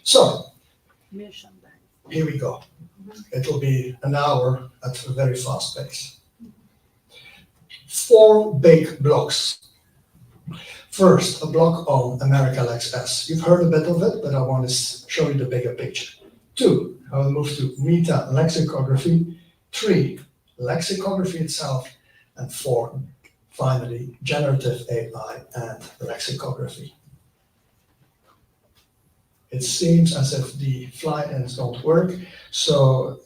So, here we go. It will be an hour at a very fast pace. 4 big blocks. First, a block on AmericaLex-S. You've heard a bit of it, but I want to show you the bigger picture. 2, I will move to meta-lexicography. 3, lexicography itself. And 4, finally, generative AI and lexicography. It seems as if the fly-ins don't work, so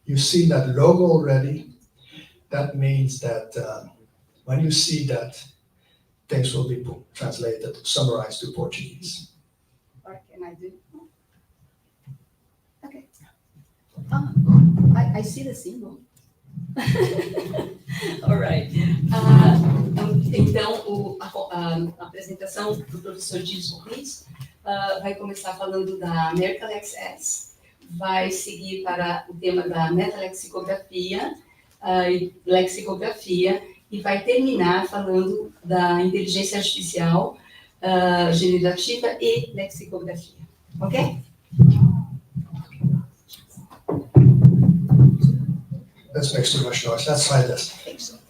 you see that logo already. That means that when you see that, things will be translated, summarized to Portuguese. What can I do? Okay. I see the symbol. Alright. Então, a apresentação do professor Luiz vai começar falando da AmericaLex-S, vai seguir para o tema da metalexicografia, lexicografia, e vai terminar falando da inteligência artificial generativa e lexicografia. Ok? This makes too much noise. Let's try this.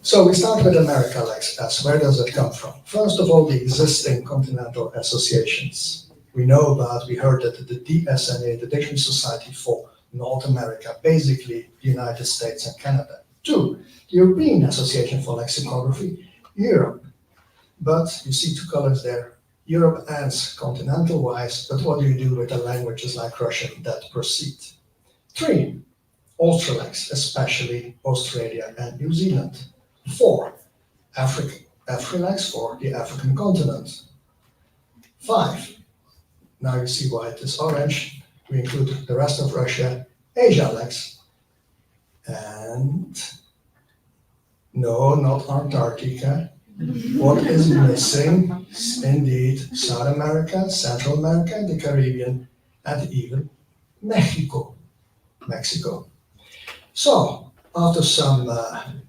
So we start with AmericaLex-S. Where does it come from? First of all, the existing continental associations. We heard that the DSNA, the Dictionary Society for North America, basically the United States and Canada. 2, the European Association for Lexicography, Europe. But you see 2 colors there. Europe ends continental-wise, but what do you do with the languages like Russian that proceed? 3, Australex, especially Australia and New Zealand. 4, Afrilex for the African continent. 5, now you see why it is orange. We include the rest of Russia, AsiaLex, and no, not Antarctica. What is missing? Indeed, South America, Central America, the Caribbean, and even Mexico. So, after some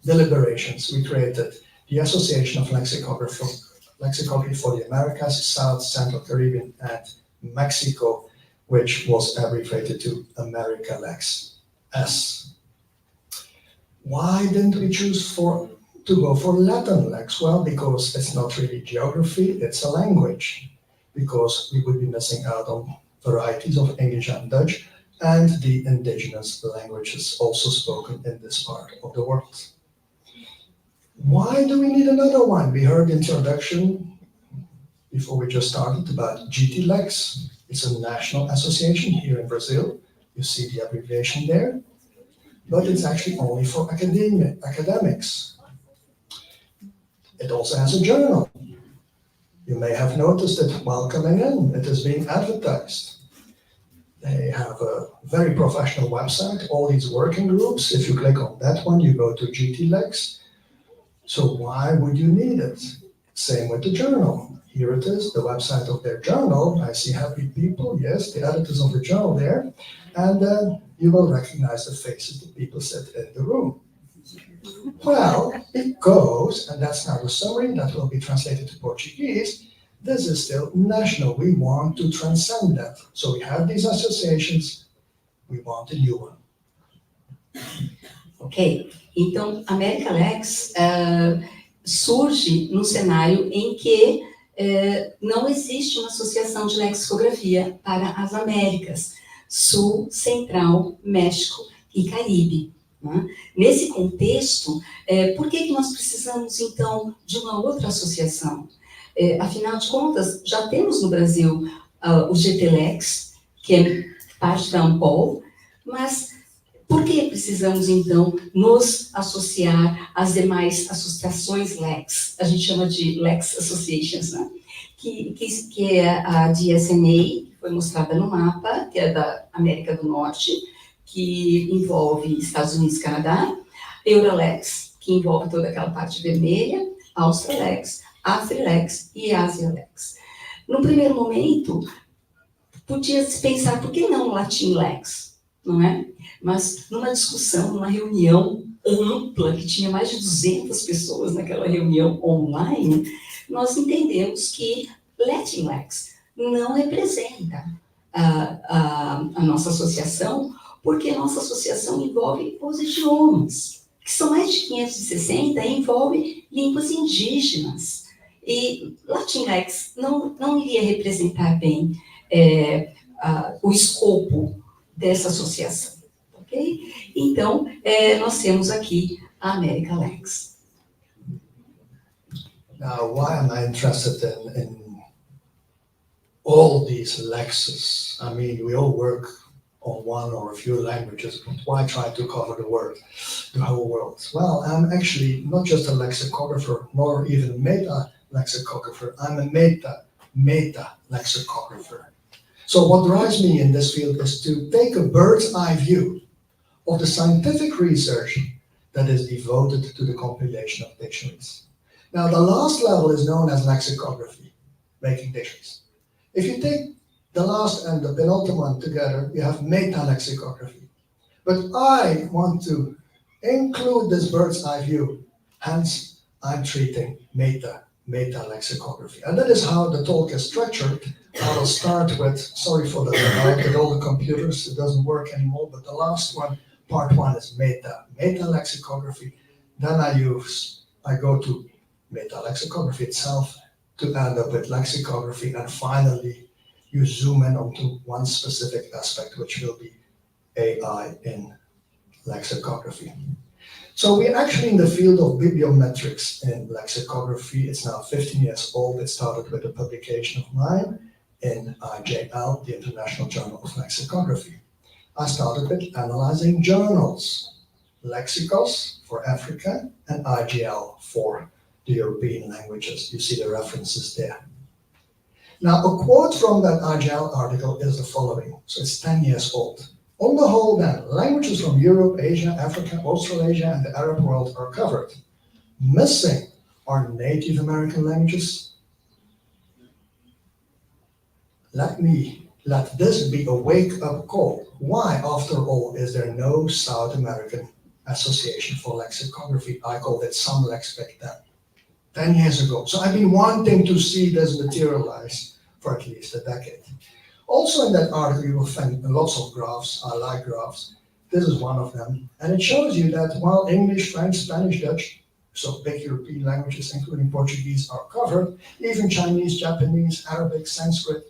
deliberations, we created the Association of Lexicography for the Americas, South, Central Caribbean, and Mexico, which was abbreviated to AmericaLex-S. Why didn't we choose to go for Latin lex? Well, because it's not really geography, it's a language. Because we would be missing out on varieties of English and Dutch, and the indigenous languages also spoken in this part of the world. Why do we need another one? We heard the introduction before we just started about GTLex. It's a national association here in Brazil. You see the abbreviation there, but it's actually only for academics. It also has a journal. You may have noticed it while coming in. It is being advertised. They have a very professional website, all these working groups. If you click on that one, you go to GTLex. So why would you need it? Same with the journal. Here it is, the website of their journal. I see happy people, yes, the editors of the journal there. And you will recognize the faces of the people sit in the room. Well, because, and that's now the summary that will be translated to Portuguese, this is still national. We want to transcend that. So we have these associations, we want a new one. Ok, então AmericaLex surge num cenário em que não existe uma associação de lexicografia para as Américas, Sul, Central, México e Caribe. Né? Nesse contexto, por que nós precisamos, então, de uma outra associação? Afinal de contas, já temos no Brasil o GTLex, que é parte da ANPOL, mas por que precisamos, então, nos associar às demais associações LEX? A gente chama de LEX Associations, né? Que é a DSNA, que foi mostrada no mapa, que é da América do Norte, que envolve Estados Unidos e Canadá, Euralex, que envolve toda aquela parte vermelha, Australex, Afrilex e AsiaLex. No primeiro momento, podia-se pensar, por que não Latinlex, não é? Mas numa discussão, numa reunião ampla, que tinha mais de 200 pessoas naquela reunião online, nós entendemos que Latinlex não representa a nossa associação, porque nossa associação envolve os idiomas, que são mais de 560, e envolve línguas indígenas. E Latinx não iria representar bem o escopo dessa associação, ok? Então, nós temos aqui a AmericaLex. Now, why am I interested in all these lexes? I mean, we all work on one or a few languages, but why try to cover the whole world? Well, I'm actually not just a lexicographer, nor even a meta-lexicographer. I'm a meta-lexicographer. So what drives me in this field is to take a bird's eye view of the scientific research that is devoted to the compilation of dictionaries. Now, the last level is known as lexicography, making dictionaries. If you take the last and the penultimate one together, you have meta-lexicography. But I want to include this bird's eye view, hence I'm treating meta-lexicography. And that is how the talk is structured. I will start with, sorry for the delay with all the computers, it doesn't work anymore, but the last one, part one is meta-lexicography. Then I go to meta-lexicography itself to end up with lexicography, and finally you zoom in onto one specific aspect, which will be AI in lexicography. So we're actually in the field of bibliometrics in lexicography. It's now 15 years old. It started with a publication of mine in IJL, the International Journal of Lexicography. I started with analyzing journals, Lexicos for Africa and IGL for the European languages. You see the references there. Now, a quote from that IGL article is the following. So it's 10 years old. On the whole, then, languages from Europe, Asia, Africa, Australasia, and the Arab world are covered. Missing are Native American languages. Let this be a wake-up call. Why, after all, is there no South American Association for Lexicography? I called it SUMLEX back then, 10 years ago. So I've been wanting to see this materialize for at least a decade. Also in that article, you will find lots of graphs. I like graphs. This is one of them. And it shows you that while English, French, Spanish, Dutch, so big European languages, including Portuguese, are covered, even Chinese, Japanese, Arabic, Sanskrit,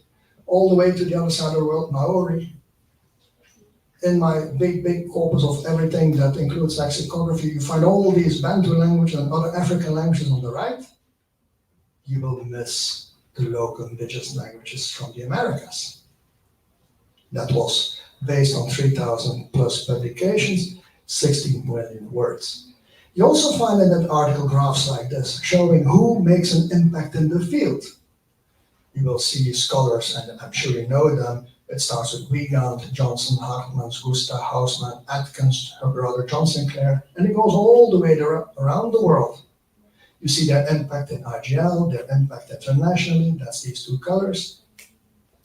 all the way to the other side of the world, Maori. In my big corpus of everything that includes lexicography, you find all these Bantu languages and other African languages on the right. You will miss the local indigenous languages from the Americas. That was based on 3,000 plus publications, 16 million words. You also find in that article graphs like this, showing who makes an impact in the field. You will see scholars, and I'm sure you know them. It starts with Wiegand, Johnson, Hartmans, Gusta, Hausmann, Atkins, her brother John Sinclair, and it goes all the way around the world. You see their impact in IGL, their impact internationally, that's these two colors.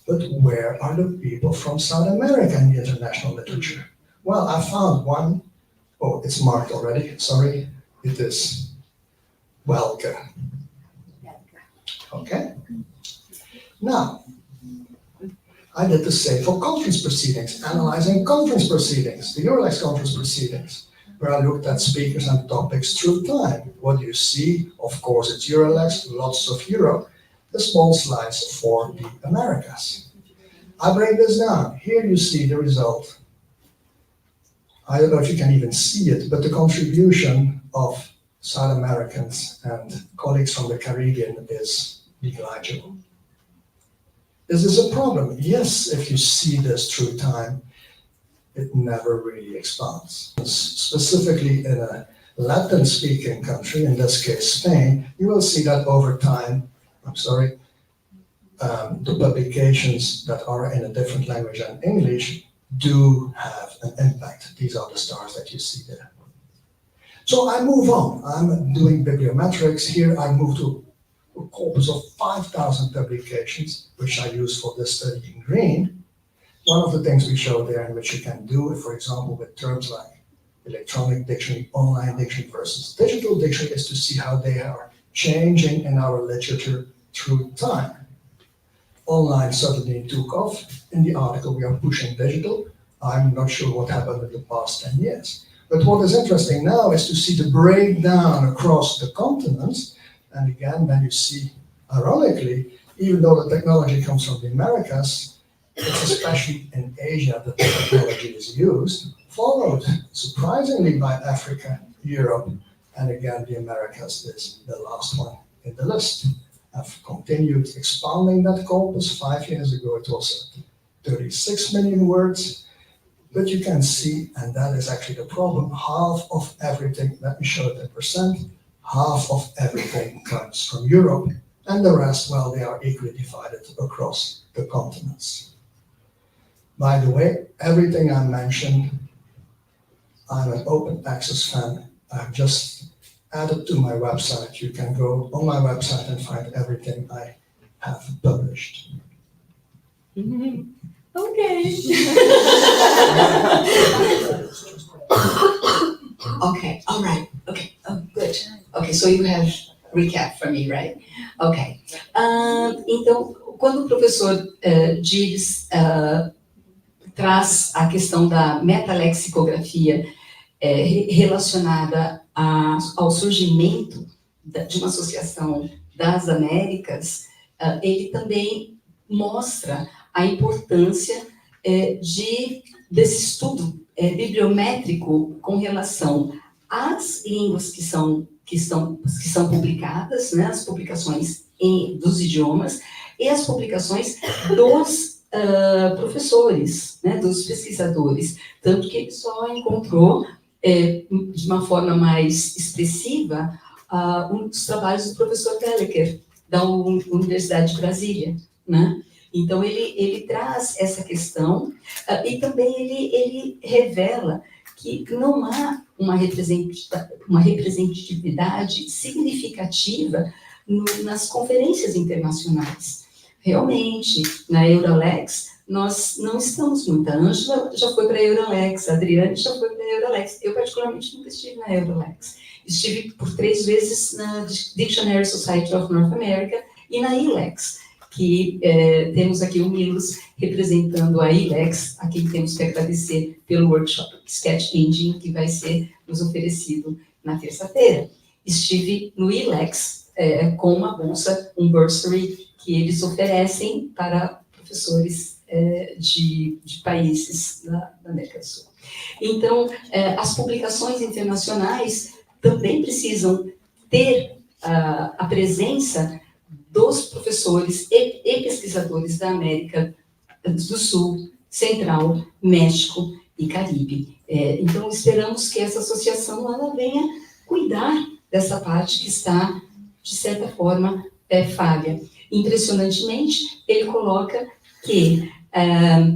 But where are the people from South America in the international literature? Well, I found one. Oh, it's marked already, sorry. It is Welke. Okay. Now, I did the same for conference proceedings, analyzing conference proceedings, the EUROLEX conference proceedings, where I looked at speakers and topics through time. What do you see? Of course, it's EUROLEX, lots of Europe, the small slice for the Americas. I break this down. Here you see the result. I don't know if you can even see it, but the contribution of South Americans and colleagues from the Caribbean is negligible. Is this a problem? Yes, if you see this through time, it never really expands. Specifically in a Latin-speaking country, in this case Spain, you will see that over time, the publications that are in a different language than English do have an impact. These are the stars that you see there. So I move on. I'm doing bibliometrics. Here I move to a corpus of 5,000 publications, which I use for this study in green. One of the things we show there, and which you can do, for example, with terms like electronic dictionary, online dictionary versus digital dictionary, is to see how they are changing in our literature through time. online suddenly took off. In the article, we are pushing digital. I'm not sure what happened in the past 10 years. But what is interesting now is to see the breakdown across the continents. And again, then you see, ironically, even though the technology comes from the Americas, it's especially in Asia that the technology is used, followed surprisingly by Africa, Europe, and again, the Americas is the last one in the list. I've continued expanding that corpus. 5 years ago, it was 36 million words. But you can see, and that is actually the problem, half of everything, let me show it in percent, half of everything comes from Europe, and the rest, well, they are equally divided across the continents. By the way, everything I mentioned, I'm an open access fan. I've just added to my website. You can go on my website and find everything I have published. Mhm. Okay. Okay, all right. Okay, oh, good. Okay, so you have recap for me, right? Ok. Então, quando o professor Gibbs traz a questão da metalexicografia relacionada ao surgimento de uma associação das Américas, ele também mostra a importância desse estudo bibliométrico com relação às línguas que são publicadas, né, as publicações dos idiomas e as publicações dos professores, né, dos pesquisadores, tanto que ele só encontrou de uma forma mais expressiva um dos trabalhos do professor Telleker, da Universidade de Brasília, né? Então, ele traz essa questão e também ele revela que não há uma representatividade significativa nas conferências internacionais. Realmente, na AmericaLex, nós não estamos muito. A Ângela já foi para a AmericaLex, a Adriane já foi para a AmericaLex. Eu, particularmente, nunca estive na AmericaLex. Estive por 3 vezes na Dictionary Society of North America e na ILEX, que temos aqui o Milos representando a ILEX, a quem temos que agradecer pelo workshop Sketch Engine, que vai ser nos oferecido na terça-feira. Estive no ILEX com uma bolsa, um bursary, que eles oferecem para professores de países da América do Sul. Então, as publicações internacionais também precisam ter a presença dos professores e pesquisadores da América do Sul, Central, México e Caribe. Então, esperamos que essa associação ela venha cuidar dessa parte que está, de certa forma, falha. Impressionantemente, ele coloca que,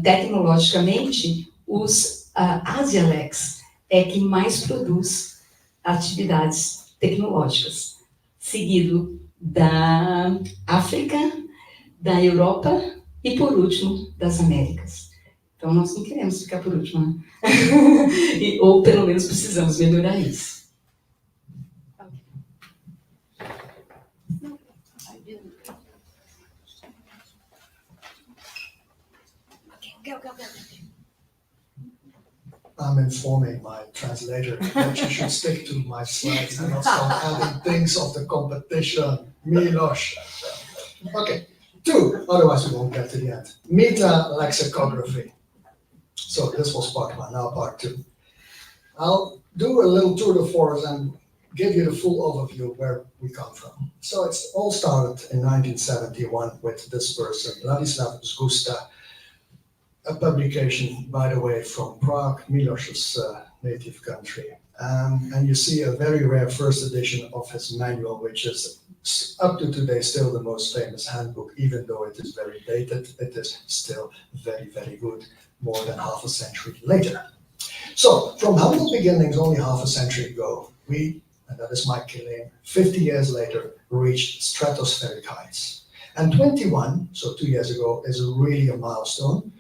tecnologicamente, os AsiaLex é que mais produz atividades tecnológicas, seguido da África, da Europa e, por último, das Américas. Então, nós não queremos ficar por último, né? Ou, pelo menos, precisamos melhorar isso. I'm informing my translator that she should stick to my slides and not start adding things of the competition. Milos. Okay, 2, otherwise we won't get to the end. Meta-lexicography. So this was part 1, now part 2. I'll do a little tour de force and give you the full overview of where we come from. So it all started in 1971 with this person, Ladislav Zgusta, a publication, by the way, from Prague, Milos's native country. And you see a very rare first edition of his manual, which is up to today still the most famous handbook, even though it is very dated, it is still very, very good, more than half a century later. So, from humble beginnings only half a century ago, we, and that is my claim, 50 years later, reached stratospheric heights. And 21, so 2 years ago, is really a milestone,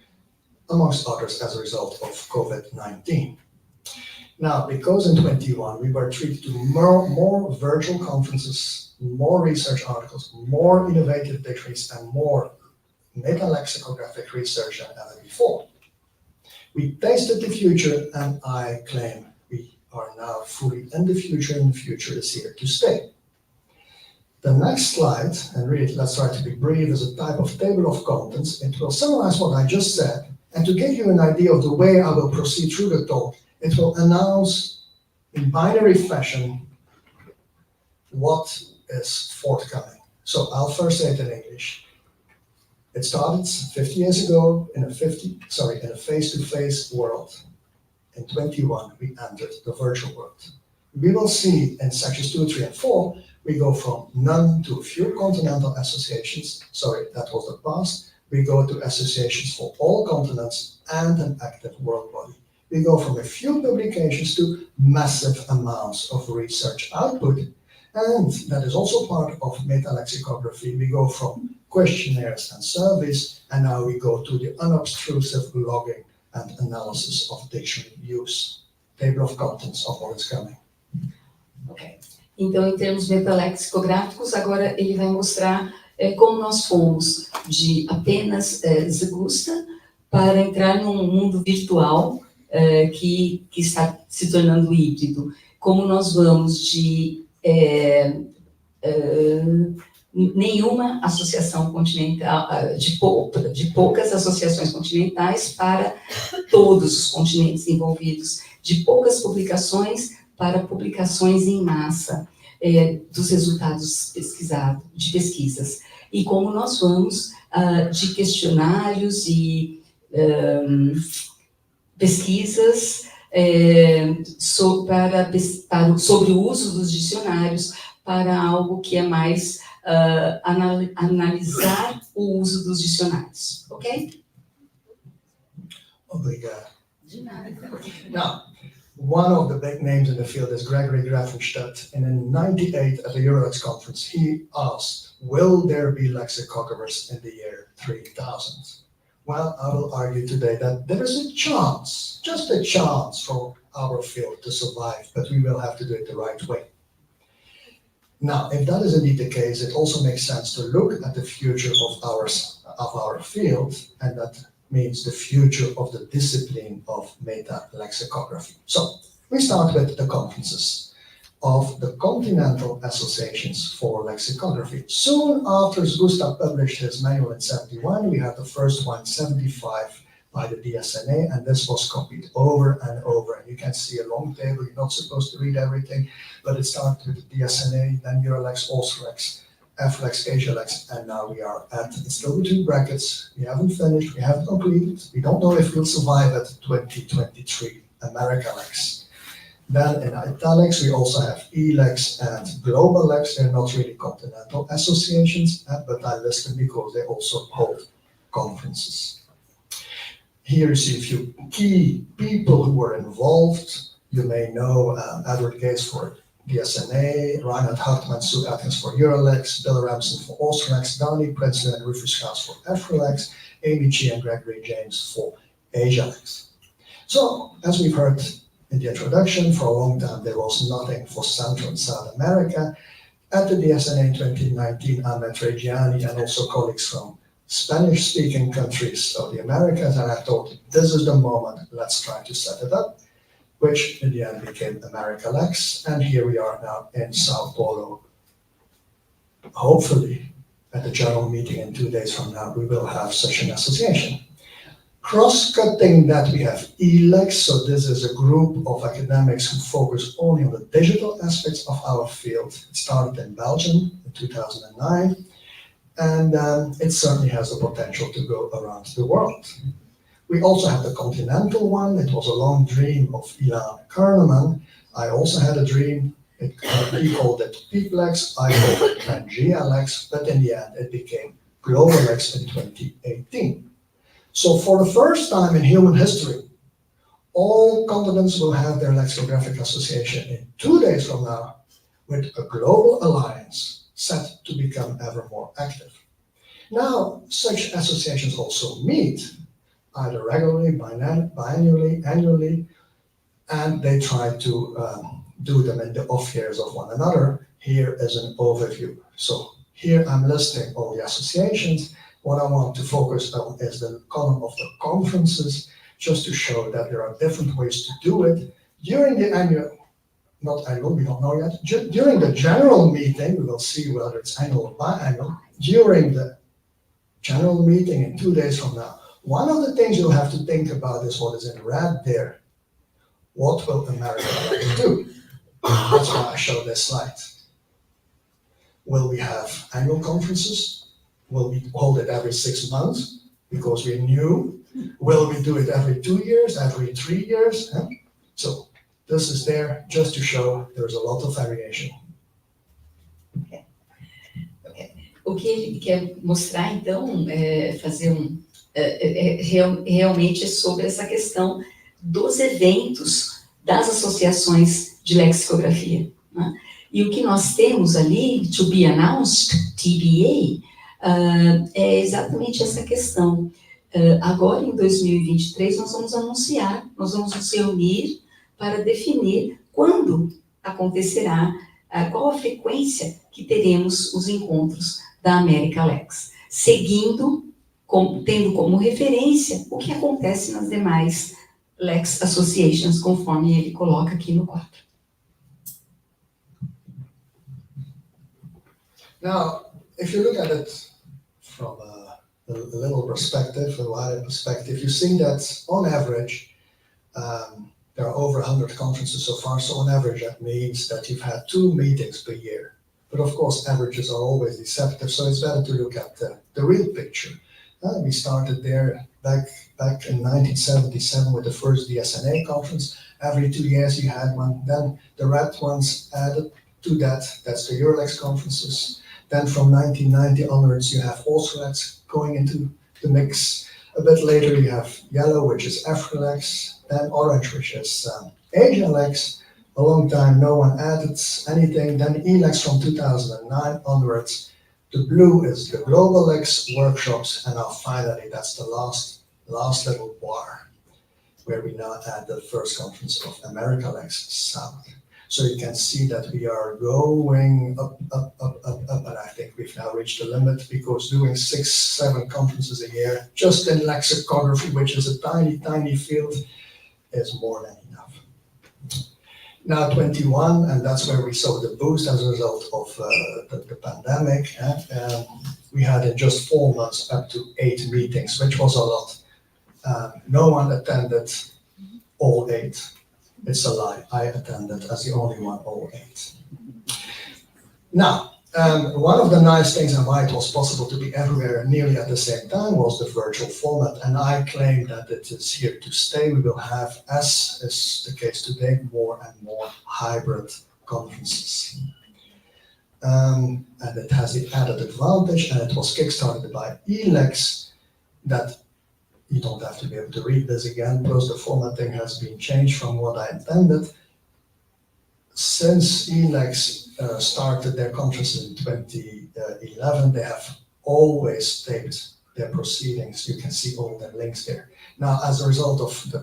amongst others as a result of COVID-19. Now, because in 21 we were treated to more virtual conferences, more research articles, more innovative dictionaries, and more meta-lexicographic research than ever before. We tasted the future, and I claim we are now fully in the future, and the future is here to stay. The next slide, and really let's try to be brief, is a type of table of contents. It will summarize what I just said, and to give you an idea of the way I will proceed through the talk, it will announce in binary fashion what is forthcoming. So I'll first say it in English. It started 50 years ago in a face-to-face world. In 21, we entered the virtual world. We will see in sections 2, 3, and 4, we go from none to a few continental associations. Sorry, that was the past. We go to associations for all continents and an active world body. We go from a few publications to massive amounts of research output. And that is also part of meta-lexicography. We go from questionnaires and surveys, and now we go to the unobtrusive logging and analysis of dictionary use. Table of contents of what is coming. Ok. Então, em termos metalexicográficos, agora ele vai mostrar como nós fomos de apenas Zegusta para entrar num mundo virtual que está se tornando híbrido. Como nós vamos de nenhuma associação continental, de poucas associações continentais para todos os continentes envolvidos, de poucas publicações para publicações em massa dos resultados de pesquisas. E como nós vamos de questionários e pesquisas sobre o uso dos dicionários para algo que é mais analisar o uso dos dicionários, ok? Obrigado. De nada. Now, one of the big names in the field is Gregory Grafenstadt, and in '98 at the EuroLex conference, he asked, will there be lexicographers in the year 3000? Well, I will argue today that there is a chance, just a chance for our field to survive, but we will have to do it the right way. Now, if that is indeed the case, it also makes sense to look at the future of our field, and that means the future of the discipline of meta-lexicography. So, we start with the conferences of the Continental Associations for Lexicography. Soon after Gustav published his manual in 71, we had the first one, 75, by the DSNA, and this was copied over and over. And you can see a long table, you're not supposed to read everything, but it started with the DSNA, then EuroLex, AusLex, FLex, AsiaLex, and now we are at, it's still between brackets, we haven't finished, we haven't completed, we don't know if we'll survive at 2023, AmericaLex. Then in italics, we also have ELEX and GlobalLex. They're not really continental associations, but I list them because they also hold conferences. Here you see a few key people who were involved. You may know Edward Gates for DSNA, Reinhard Hartmann, Sue Atkins for EuroLex, Bill Ramsden for AusLex, Donnie Princeton and Rufus Strauss for FLex, Amy Chi and Gregory James for AsiaLex. So, as we've heard in the introduction, for a long time there was nothing for Central and South America. At the DSNA in 2019, I met Reggiani and also colleagues from Spanish-speaking countries of the Americas, and I thought, this is the moment, let's try to set it up, which in the end became AmericaLex, and here we are now in Sao Paulo. Hopefully, at the general meeting in 2 days from now, we will have such an association. Cross-cutting that, we have ELEX, so this is a group of academics who focus only on the digital aspects of our field. It started in Belgium in 2009, and it certainly has the potential to go around the world. We also have the continental one. It was a long dream of Ilan Kerneman. I also had a dream. He called it PeopleX, I called it PangeaLex, but in the end it became GlobalX in 2018. So for the first time in human history, all continents will have their lexicographic association in 2 days from now, with a global alliance set to become ever more active. Now, such associations also meet either regularly, biannually, annually, and they try to do them in the off years of one another. Here is an overview. So here I'm listing all the associations, What I want to focus on is the column of the conferences, just to show that there are different ways to do it. During the annual, not annual, we don't know yet. During the general meeting, we will see whether it's annual or biannual. During the general meeting in 2 days from now, one of the things you'll have to think about is what is in red there. What will AmericaLex do? That's why I show this slide. Will we have annual conferences? Will we hold it every 6 months because we're new? Will we do it every 2 years, every 3 years? So this is there just to show there's a lot of variation. O que ele quer mostrar, então, realmente sobre essa questão dos eventos das associações de lexicografia, né? E o que nós temos ali, to be announced, TBA, é exatamente essa questão. Agora, em 2023, nós vamos anunciar, nós vamos nos reunir para definir quando acontecerá, qual a frequência que teremos os encontros da AmericaLex, tendo como referência o que acontece nas demais Lex Associations, conforme ele coloca aqui no quadro. Now, if you look at it from a little perspective, a wider perspective, you see that on average, there are over 100 conferences so far, so on average that means that you've had 2 meetings per year. But of course, averages are always deceptive, so it's better to look at the real picture. We started there back in 1977 with the first DSNA conference. Every 2 years you had one. Then the red ones added to that, that's the EURLEX conferences. Then from 1990 onwards, you have AUSTRALEX going into the mix. A bit later, you have yellow, which is AFRILEX, then orange, which is AsiaLex. A long time, no one added anything. Then ELEX from 2009 onwards. The blue is the Global Lex workshops, and now finally, that's the last little bar, where we now add the first conference of AmericaLex-S. So you can see that we are going up, and I think we've now reached the limit, because doing 6, 7 conferences a year, just in lexicography, which is a tiny, tiny field, is more than enough. Now 21, and that's where we saw the boost as a result of the pandemic. We had in just 4 months up to 8 meetings, which was a lot. No one attended all 8. It's a lie. I attended as the only one all 8. Now, one of the nice things and why it was possible to be everywhere nearly at the same time was the virtual format, and I claim that it is here to stay. We will have, as is the case today, more and more hybrid conferences. And it has the added advantage, and it was kickstarted by ELEX, that you don't have to be able to read this again, plus the formatting has been changed from what I intended. Since ELEX started their conference in 2011, they have always taped their proceedings. You can see all the links there. Now, as a result of the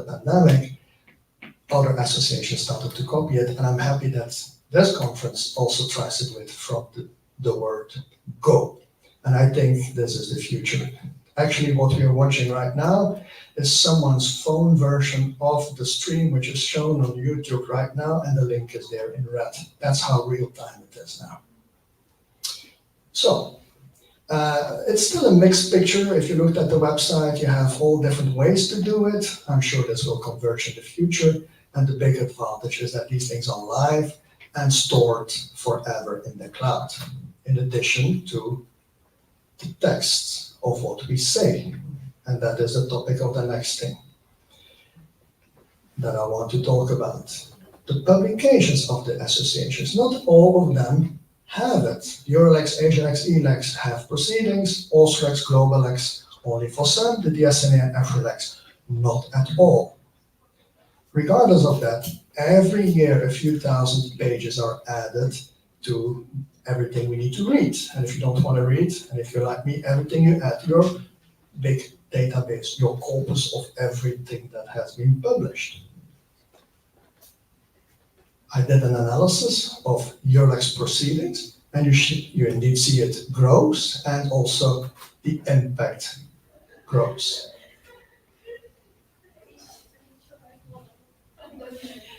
pandemic, other associations started to copy it, and I'm happy that this conference also tries to do it from the word go. And I think this is the future. Actually, what we are watching right now is someone's phone version of the stream, which is shown on YouTube right now, and the link is there in red. That's how real time it is now. So, it's still a mixed picture. If you looked at the website, you have all different ways to do it. I'm sure this will converge in the future. And the big advantage is that these things are live and stored forever in the cloud, in addition to the texts of what we say. And that is the topic of the next thing that I want to talk about. The publications of the associations, not all of them have it. EURLEX, AsiaLex, ELEX have proceedings, AUSTRALEX, GlobalLex, only for some, the DSNA and AFRILEX, not at all. Regardless of that, every year a few thousand pages are added to everything we need to read. And if you don't want to read, and if you're like me, everything you add to your big database, your corpus of everything that has been published. I did an analysis of EURLEX proceedings, and you indeed see it grows, and also the impact grows.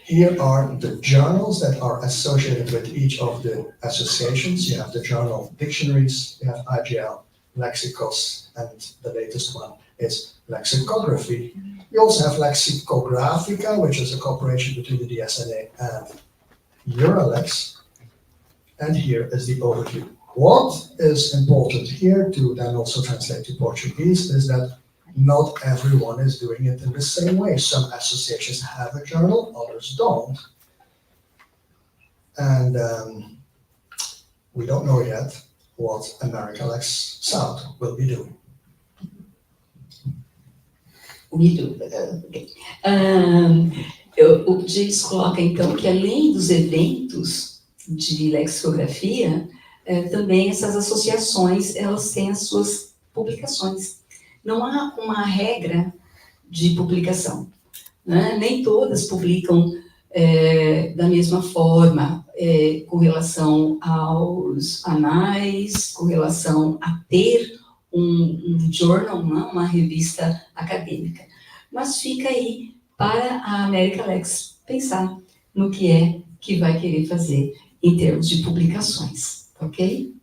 Here are the journals that are associated with each of the associations. You have the journal dictionaries, you have IGL, lexicos, and the latest one is lexicography. You also have Lexicographica, which is a cooperation between the DSNA and EURALEX. And here is the overview. What is important here to then also translate to Portuguese is that not everyone is doing it in the same way. Some associations have a journal, others don't. And we don't know yet what AmericaLex South will be doing. We do. Okay. O James coloca, então, que além dos eventos de lexicografia, também essas associações, elas têm as suas publicações. Não há uma regra de publicação, né? Nem todas publicam da mesma forma, com relação aos anais, com relação a ter um journal, uma revista acadêmica. Mas fica aí para a AmericaLex pensar no que vai querer fazer em termos de publicações, ok?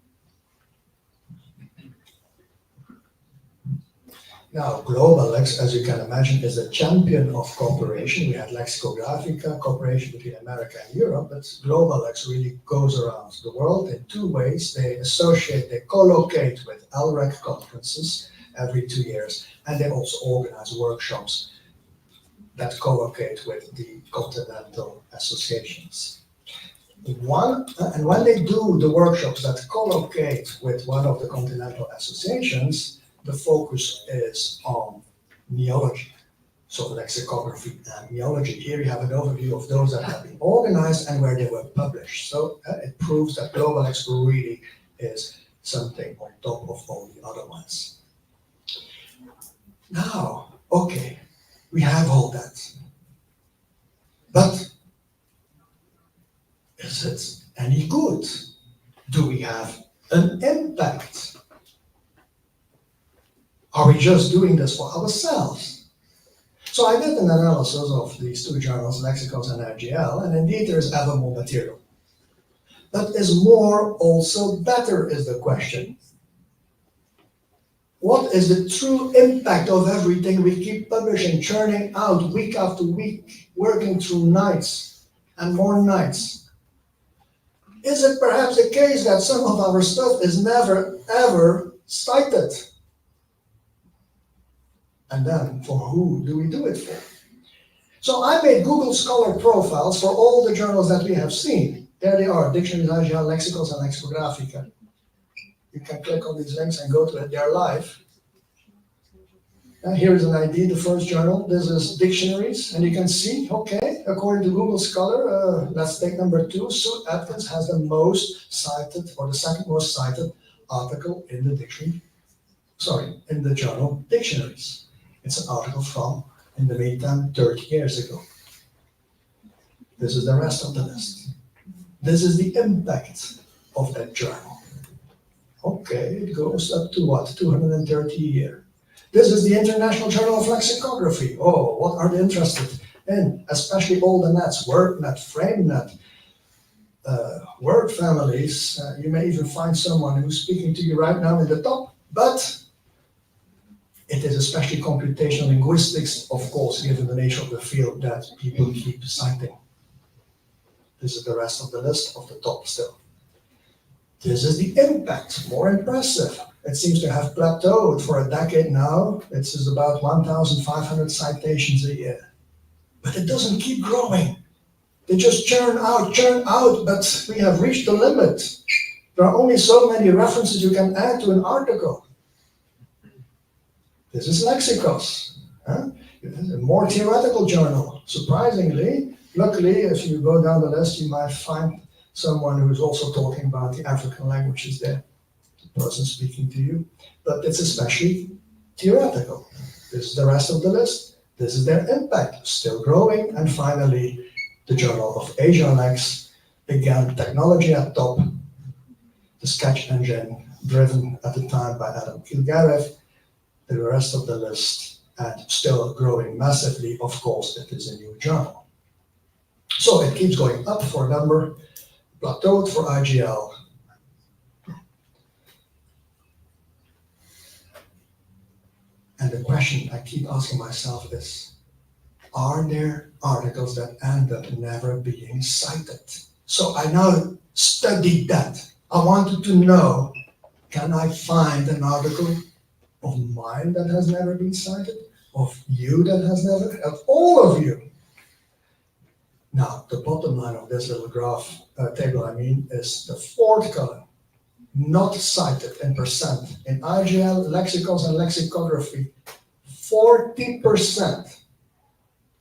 Now, GlobalX, as you can imagine, is a champion of cooperation. We had Lexicographica, cooperation between America and Europe, but GlobalX really goes around the world in two ways. They co-locate with LREC conferences every 2 years, and they also organize workshops that co-locate with the continental associations. And when they do the workshops that co-locate with one of the continental associations, the focus is on neology, so lexicography and neology. Here you have an overview of those that have been organized and where they were published. So it proves that GlobalX really is something on top of all the other ones. Now, okay, we have all that. But is it any good? Do we have an impact? Are we just doing this for ourselves? So I did an analysis of these two journals, Lexicos and IGL, and indeed there is ever more material. But is more also better is the question. What is the true impact of everything we keep publishing, churning out week after week, working through nights and more nights? Is it perhaps the case that some of our stuff is never ever cited? And then, for who do we do it for? So I made Google Scholar profiles for all the journals that we have seen. There they are, Dictionaries, IGL, Lexicos, and Lexicographica. You can click on these links and go to it, they're live. And here is an ID, the first journal. This is Dictionaries, and you can see, okay, according to Google Scholar, let's take number 2, Sue Atkins has the most cited, or the second most cited article in the in the journal Dictionaries. It's an article from, in the meantime, 30 years ago. This is the rest of the list. This is the impact of that journal. Okay, it goes up to what, 230 a year. This is the International Journal of Lexicography. Oh, what are they interested in? Especially all the nets, WordNet, FrameNet, word families. You may even find someone who's speaking to you right now in the top, but it is especially computational linguistics, of course, given the nature of the field, that people keep citing. This is the rest of the list of the top still. This is the impact, more impressive. It seems to have plateaued for a decade now. It is about 1,500 citations a year. But it doesn't keep growing. They just churn out, but we have reached the limit. There are only so many references you can add to an article. This is Lexicos, a more theoretical journal. Surprisingly, luckily, if you go down the list, you might find someone who is also talking about the African languages there, the person speaking to you. But it's especially theoretical. This is the rest of the list. This is their impact, still growing. And finally, the Journal of AsiaLex, again, technology at top, the sketch engine, driven at the time by Adam Kilgariff. The rest of the list, and still growing massively, of course, it is a new journal. So it keeps going up for number, plateaued for IGL. And the question I keep asking myself is, are there articles that end up never being cited? So I now studied that. I wanted to know, can I find an article of mine that has never been cited? Of you that has never, of all of you? Now, the bottom line of this little graph table, is the fourth column, not cited in percent. In IGL, lexicons and lexicography, 40%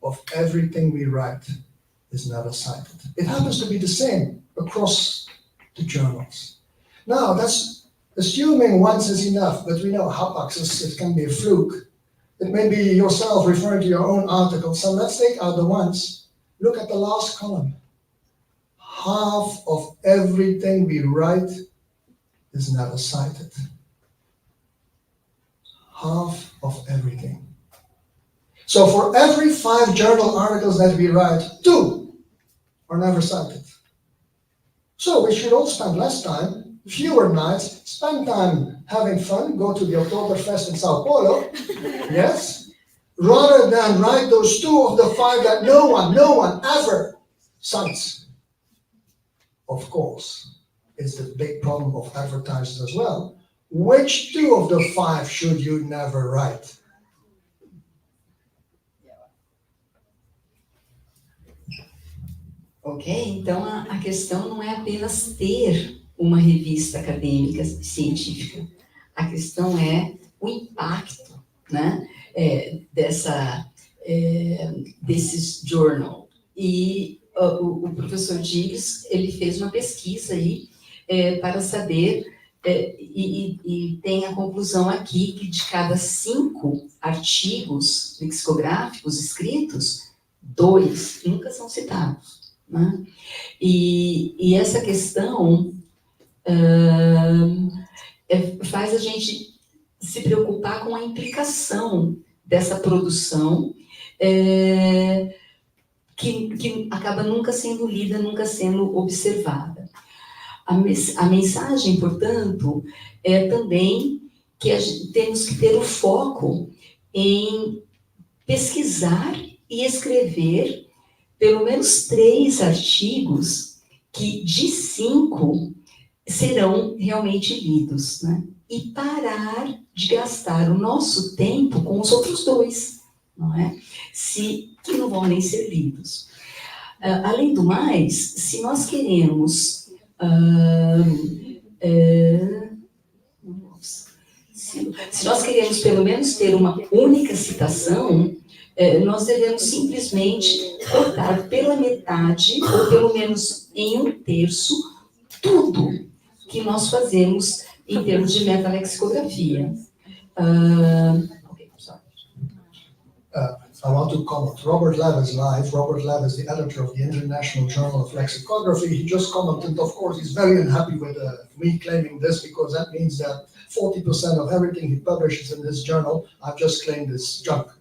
of everything we write is never cited. It happens to be the same across the journals. Now, that's assuming once is enough, but we know hapax, it can be a fluke. It may be yourself referring to your own article. So let's take out the ones. Look at the last column. Half of everything we write is never cited. Half of everything. So for every 5 journal articles that we write, 2 are never cited. So we should all spend less time, fewer nights, spend time having fun, go to the Oktoberfest in Sao Paulo, yes, rather than write those 2 of the 5 that no one ever cites. Of course, it's the big problem of advertisers as well. Which 2 of the 5 should you never write? Ok, então a questão não é apenas ter uma revista acadêmica científica. A questão é o impacto, né, desses journal. E o professor Gibbs, ele fez uma pesquisa aí para saber, e tem a conclusão aqui que de cada 5 artigos lexicográficos escritos, 2 nunca são citados. Né? E essa questão faz a gente se preocupar com a implicação dessa produção que acaba nunca sendo lida, nunca sendo observada. A mensagem, portanto, é também que temos que ter o foco em pesquisar e escrever pelo menos 3 artigos que de 5 serão realmente lidos, né? E parar de gastar o nosso tempo com os outros 2, não é? Que não vão nem ser lidos. Além do mais, se nós queremos se nós queremos pelo menos ter uma única citação, nós devemos simplesmente cortar pela metade, ou pelo menos em 1/3, tudo que nós fazemos em termos de metalexicografia. I want to comment. Robert Lev is live. Robert Lev is the editor of the International Journal of Lexicography. He just commented, of course, he's very unhappy with me claiming this, because that means that 40% of everything he publishes in this journal, I've just claimed is junk.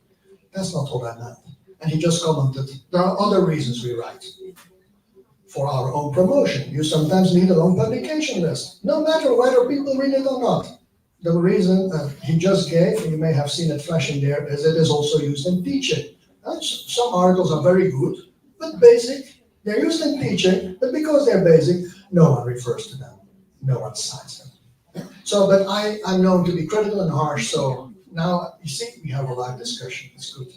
That's not what I meant. And he just commented, there are other reasons we write. For our own promotion. You sometimes need a long publication list, no matter whether people read it or not. The reason he just gave, and you may have seen it flashing there, is it is also used in teaching. Some articles are very good, but basic. They're used in teaching, but because they're basic, no one refers to them. No one cites them. So, but I'm known to be critical and harsh, so now, you see, we have a live discussion. It's good.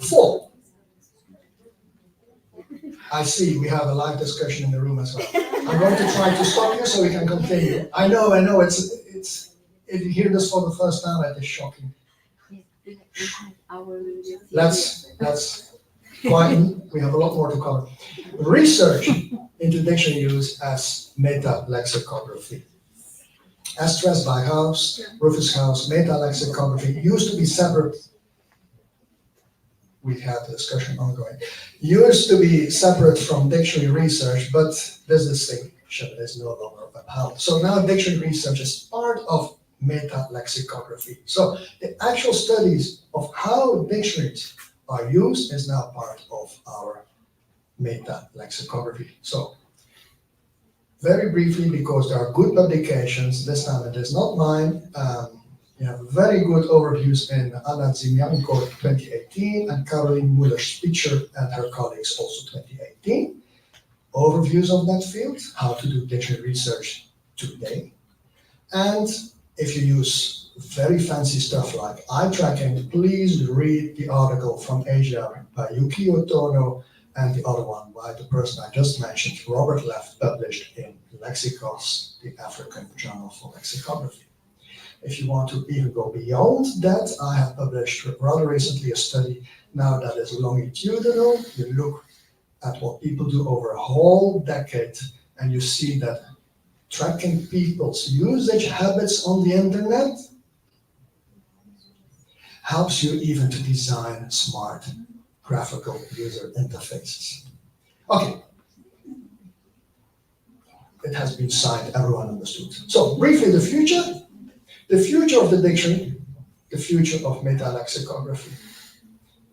4. I see we have a live discussion in the room as well. I'm going to try to stop you so we can continue. I know, it's if you hear this for the first time, it is shocking. Let's quieten. We have a lot more to cover. Research into dictionary use as meta-lexicography. As stressed by Rufus House, meta-lexicography used to be separate. We had the discussion ongoing. Used to be separate from dictionary research, but there's this thing. is no longer upheld. So now dictionary research is part of meta-lexicography. So the actual studies of how dictionaries are used is now part of our meta-lexicography. So very briefly, because there are good publications, this time it is not mine. You have very good overviews in Anna Zimianko 2018 and Caroline Müller-Spitzer and her colleagues also 2018. Overviews of that field, how to do dictionary research today. And if you use very fancy stuff like eye tracking, please read the article from Asia by Yukio Tono and the other one by the person I just mentioned, Robert Left, published in Lexicos, the African Journal for Lexicography. If you want to even go beyond that, I have published rather recently a study now that is longitudinal. You look at what people do over a whole decade, and you see that tracking people's usage habits on the internet helps you even to design smart graphical user interfaces. Okay. It has been signed, everyone understood. So briefly, the future of the dictionary, the future of meta-lexicography.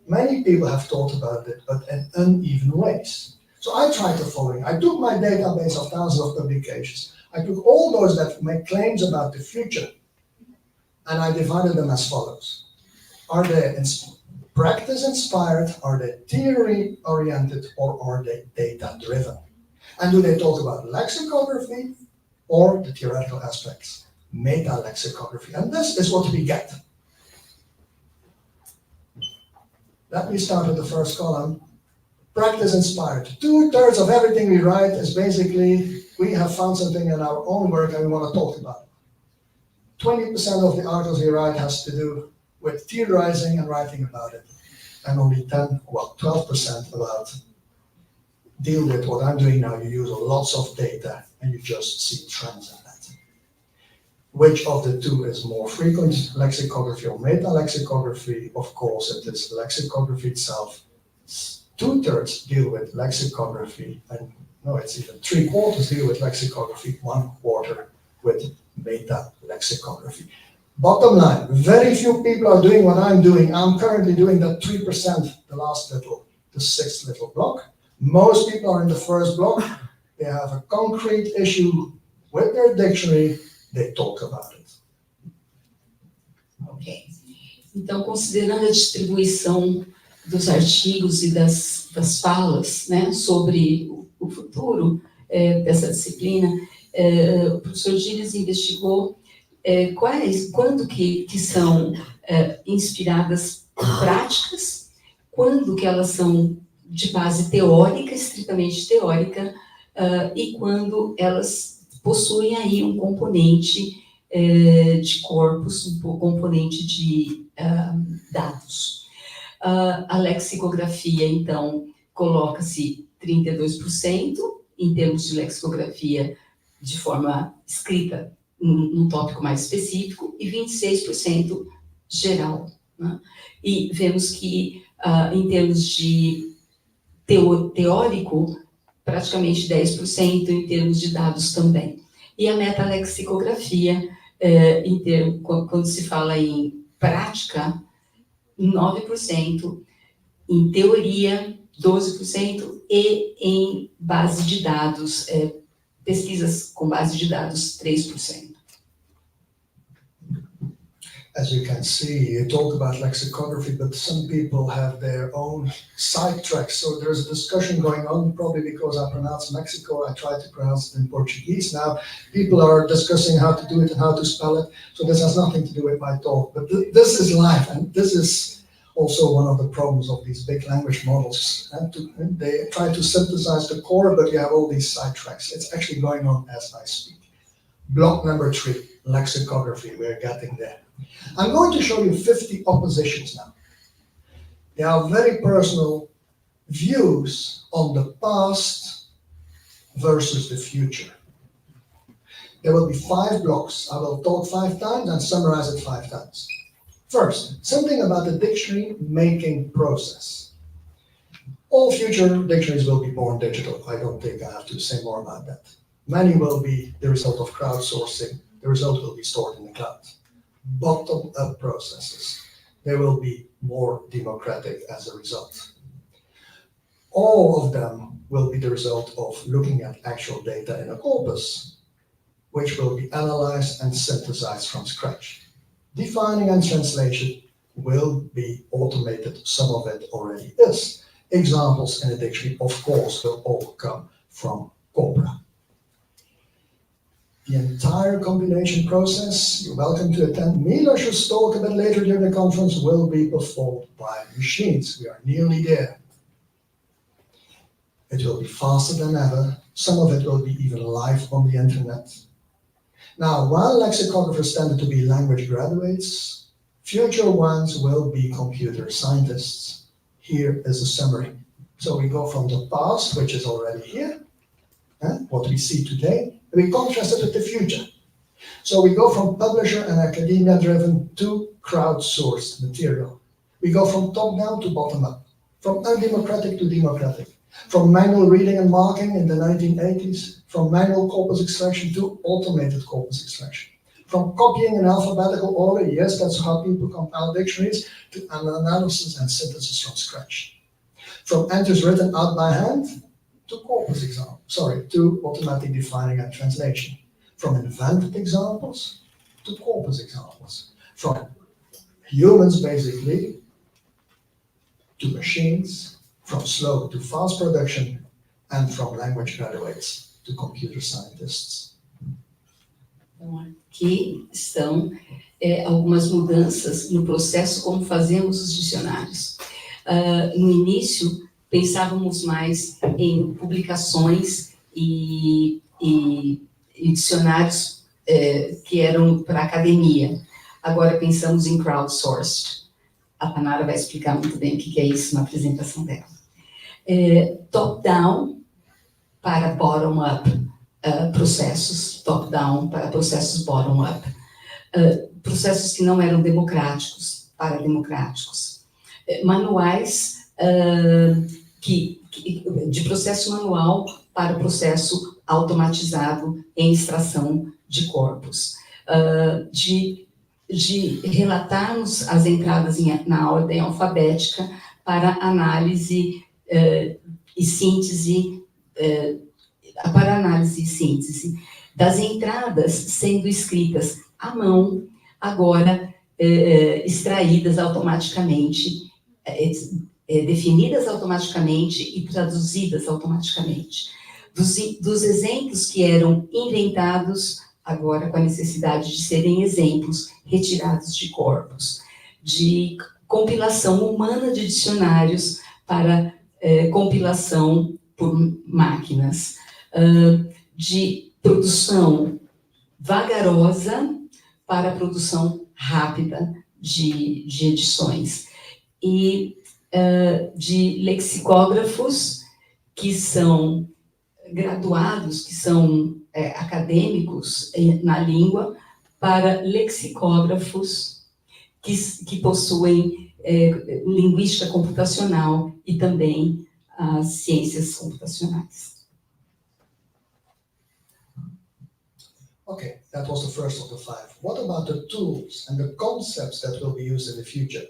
Many people have thought about it, but in uneven ways. So I tried the following. I took my database of thousands of publications. I took all those that make claims about the future, and I divided them as follows. Are they practice-inspired, are they theory-oriented, or are they data-driven? And do they talk about lexicography or the theoretical aspects, meta-lexicography? And this is what we get. Let me start with the first column. Practice-inspired. 2/3 of everything we write is basically, we have found something in our own work and we want to talk about it. 20% of the articles we write has to do with theorizing and writing about it. And only 12% about deal with what I'm doing now. You use lots of data and you just see trends in that. Which of the two is more frequent, lexicography or meta-lexicography? Of course, it is lexicography itself. 2/3 deal with lexicography, and no, it's even 3/4 deal with lexicography, 1/4 with meta-lexicography. Bottom line, very few people are doing what I'm doing. I'm currently doing that 3%, the sixth little block. Most people are in the first block. They have a concrete issue with their dictionary. They talk about it. Ok. Então, considerando a distribuição dos artigos e das falas, né, sobre o futuro dessa disciplina, o professor Gilles investigou quando que são inspiradas em práticas, quando que elas são de base teórica, estritamente teórica, e quando elas possuem aí um componente de corpus, um componente de dados. A lexicografia, então, coloca-se 32% em termos de lexicografia de forma escrita, num tópico mais específico, e 26% geral, né? E vemos que, em termos de teórico, praticamente 10% em termos de dados também. E a metalexicografia, quando se fala em prática, 9%, em teoria, 12%, e em base de dados, pesquisas com base de dados, 3%. As you can see, you talk about lexicography, but some people have their own sidetracks. So there's a discussion going on, probably because I pronounce Mexico, I try to pronounce it in Portuguese now. People are discussing how to do it and how to spell it. So this has nothing to do with my talk, but this is life. And this is also one of the problems of these big language models. And they try to synthesize the core, but you have all these sidetracks. It's actually going on as I speak. Block number 3, lexicography, we're getting there. I'm going to show you 50 oppositions now. They are very personal views on the past versus the future. There will be 5 blocks. I will talk 5 times and summarize it 5 times. First, something about the dictionary making process. All future dictionaries will be born digital. I don't think I have to say more about that. Many will be the result of crowdsourcing. The result will be stored in the cloud. Bottom-up processes. They will be more democratic as a result. All of them will be the result of looking at actual data in a corpus, which will be analyzed and synthesized from scratch. Defining and translation will be automated. Some of it already is. Examples in the dictionary, of course, will all come from corpora. The entire compilation process, you're welcome to attend. Mila should talk a bit later during the conference, will be performed by machines. We are nearly there. It will be faster than ever. Some of it will be even live on the internet. Now, while lexicographers tended to be language graduates, future ones will be computer scientists. Here is a summary. So we go from the past, which is already here, what we see today, and we contrast it with the future. So we go from publisher and academia-driven to crowdsourced material. We go from top-down to bottom-up, from undemocratic to democratic, from manual reading and marking in the 1980s, from manual corpus extraction to automated corpus extraction, from copying in alphabetical order, yes, that's how people compile dictionaries, to analysis and synthesis from scratch. From entries written out by hand to corpus example, to automatic defining and translation. From invented examples to corpus examples. From humans, basically, to machines, from slow to fast production, and from language graduates to computer scientists. Então, aqui estão algumas mudanças no processo como fazemos os dicionários. No início, pensávamos mais em publicações e dicionários que eram para a academia. Agora pensamos em crowdsourced. A Panara vai explicar muito bem o que é isso na apresentação dela. Top-down para bottom-up processos, top-down para processos bottom-up. Processos que não eram democráticos para democráticos. Manuais de processo manual para processo automatizado em extração de corpos. De relatarmos as entradas na ordem alfabética para análise e síntese, das entradas sendo escritas à mão, agora extraídas automaticamente, definidas automaticamente e traduzidas automaticamente. Dos exemplos que eram inventados, agora com a necessidade de serem exemplos retirados de corpos, de compilação humana de dicionários para compilação por máquinas, de produção vagarosa para produção rápida de edições, e de lexicógrafos que são graduados, que são acadêmicos na língua, para lexicógrafos que possuem linguística computacional e também as ciências computacionais. Okay, that was the first of the five. What about the tools and the concepts that will be used in the future?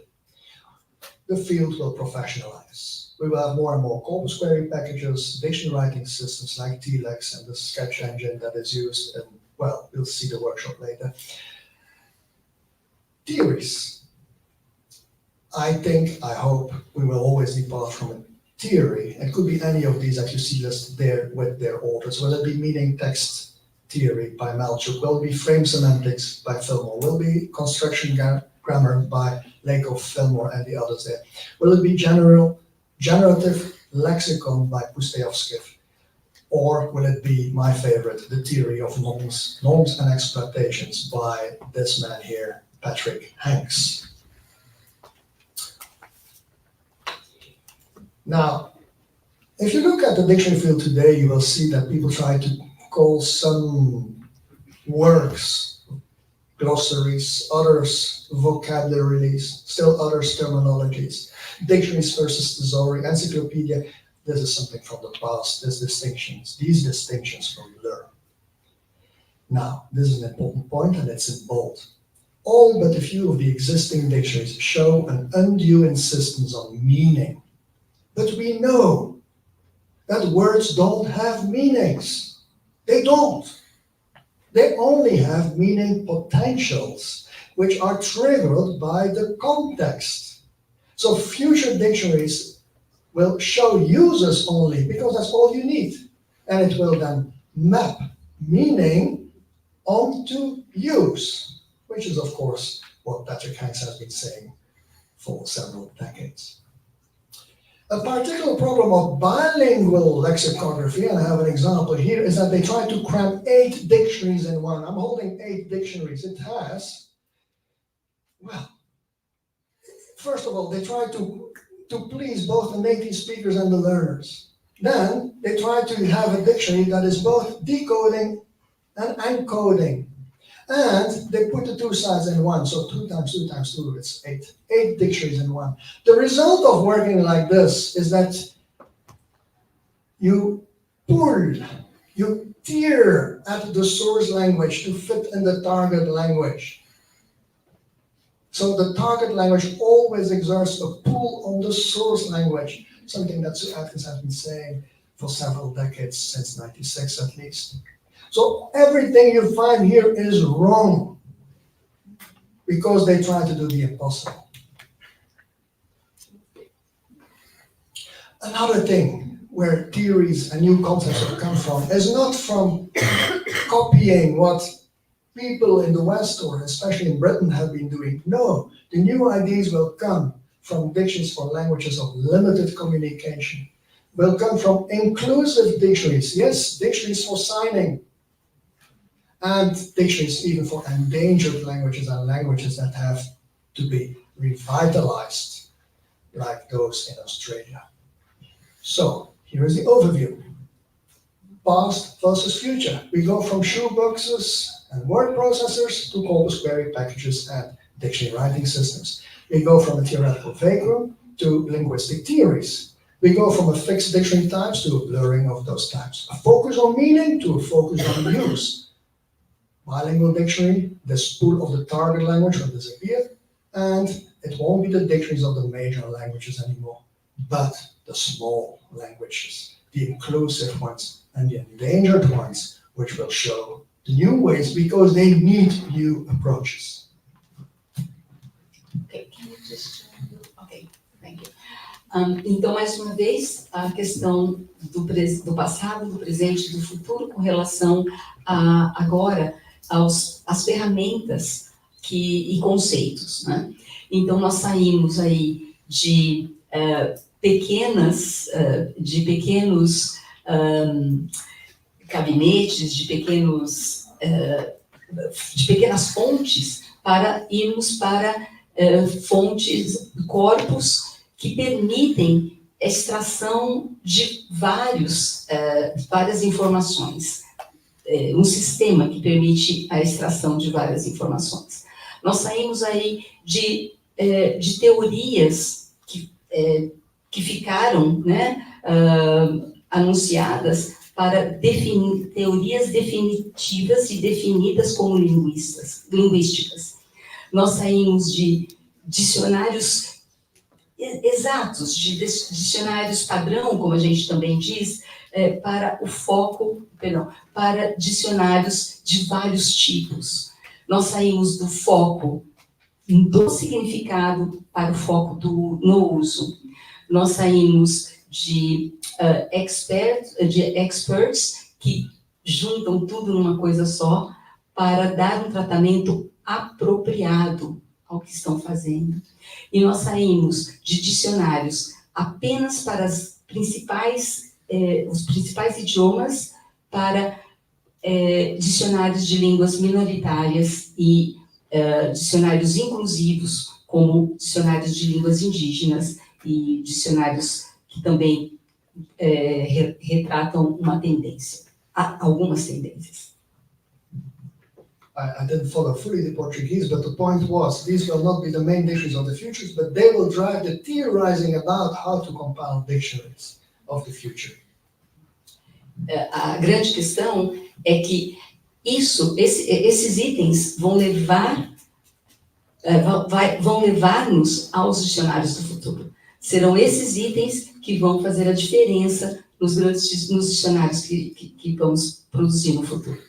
The field will professionalize. We will have more and more corpus query packages, dictionary writing systems like TLEX and the sketch engine that is used, and well, we'll see the workshop later. Theories. I hope we will always depart from a theory. It could be any of these that you see listed there with their authors. Will it be meaning text theory by Melchuk? Will it be frame semantics by Fillmore? Will it be construction grammar by Lakoff, Fillmore, and the others there? Will it be generative lexicon by Pusteyevsky? Or will it be my favorite, the theory of norms and expectations by this man here, Patrick Hanks? Now, if you look at the dictionary field today, you will see that people try to call some works glossaries, others vocabularies, still others terminologies. Dictionaries versus thesaurus, encyclopedia. This is something from the past. These distinctions will be learned. Now, this is an important point, and it's in bold. All but a few of the existing dictionaries show an undue insistence on meaning. But we know that words don't have meanings. They don't. They only have meaning potentials, which are triggered by the context. So future dictionaries will show uses only, because that's all you need. And it will then map meaning onto use, which is, of course, what Patrick Hanks has been saying for several decades. A particular problem of bilingual lexicography, and I have an example here, is that they try to cram 8 dictionaries in one. I'm holding 8 dictionaries. It has, well, first of all, they try to please both the native speakers and the learners. Then they try to have a dictionary that is both decoding and encoding. And they put the 2 sides in one, so 2 times 2 times 2, it's 8. 8 dictionaries in one. The result of working like this is that you pull, you tear at the source language to fit in the target language. So the target language always exerts a pull on the source language, something that Sir Atkins has been saying for several decades, since '96 at least. So everything you find here is wrong, because they try to do the impossible. Another thing where theories and new concepts have come from is not from copying what people in the West, or especially in Britain, have been doing. No, the new ideas will come from dictionaries for languages of limited communication, will come from inclusive dictionaries. Yes, dictionaries for signing, and dictionaries even for endangered languages and languages that have to be revitalized, like those in Australia. So here is the overview. Past versus future. We go from shoeboxes and word processors to corpus query packages and dictionary writing systems. We go from a theoretical vacuum to linguistic theories. We go from a fixed dictionary types to a blurring of those types. A focus on meaning to a focus on use. Bilingual dictionary, this pool of the target language will disappear, and it won't be the dictionaries of the major languages anymore, but the small languages, the inclusive ones and the endangered ones, which will show the new ways because they need new approaches. Okay, can you just... Okay, thank you. Então, mais uma vez, a questão do passado, do presente e do futuro com relação a, agora, às ferramentas e conceitos, né? Então, nós saímos aí de pequenos gabinetes, de pequenas fontes, para irmos para fontes, corpos que permitem a extração de várias informações. Um sistema que permite a extração de várias informações. Nós saímos aí de teorias que ficaram, né, anunciadas para teorias definitivas e definidas como linguísticas. Nós saímos de dicionários exatos, de dicionários padrão, como a gente também diz, para dicionários de vários tipos. Nós saímos do foco do significado para o foco no uso. Nós saímos de experts que juntam tudo numa coisa só para dar um tratamento apropriado ao que estão fazendo. E nós saímos de dicionários apenas para os principais idiomas para dicionários de línguas minoritárias e dicionários inclusivos, como dicionários de línguas indígenas e dicionários que também retratam uma tendência, algumas tendências. I didn't follow fully the Portuguese, but the point was, these will not be the main dictionaries of the futures, but they will drive the theorizing about how to compile dictionaries of the future. A grande questão é que Esses itens vão levar-nos aos dicionários do futuro. Serão esses itens que vão fazer a diferença nos dicionários que vamos produzir no futuro.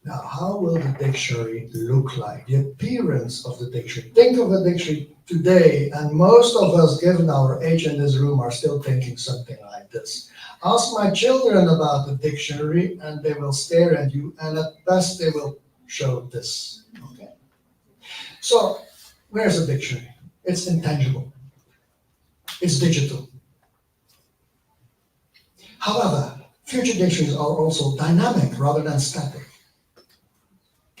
Now, how will the dictionary look like? The appearance of the dictionary. Think of a dictionary today, and most of us, given our age in this room, are still thinking something like this. Ask my children about the dictionary, and they will stare at you, and at best they will show this. Okay. So, where's a dictionary? It's intangible. It's digital. However, future dictionaries are also dynamic rather than static.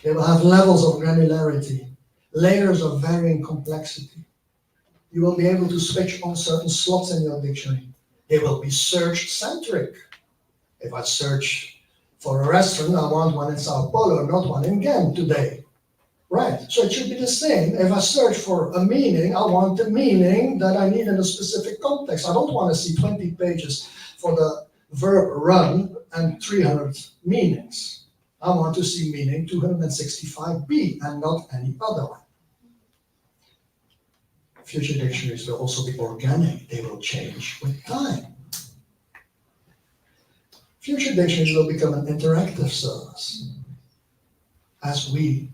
They will have levels of granularity, layers of varying complexity. You will be able to switch on certain slots in your dictionary. They will be search-centric. If I search for a restaurant, I want one in Sao Paulo, not one in Ghent today. Right, so it should be the same. If I search for a meaning, I want the meaning that I need in a specific context. I don't want to see 20 pages for the verb run and 300 meanings. I want to see meaning 265b and not any other one. Future dictionaries will also be organic. They will change with time. Future dictionaries will become an interactive service, as we,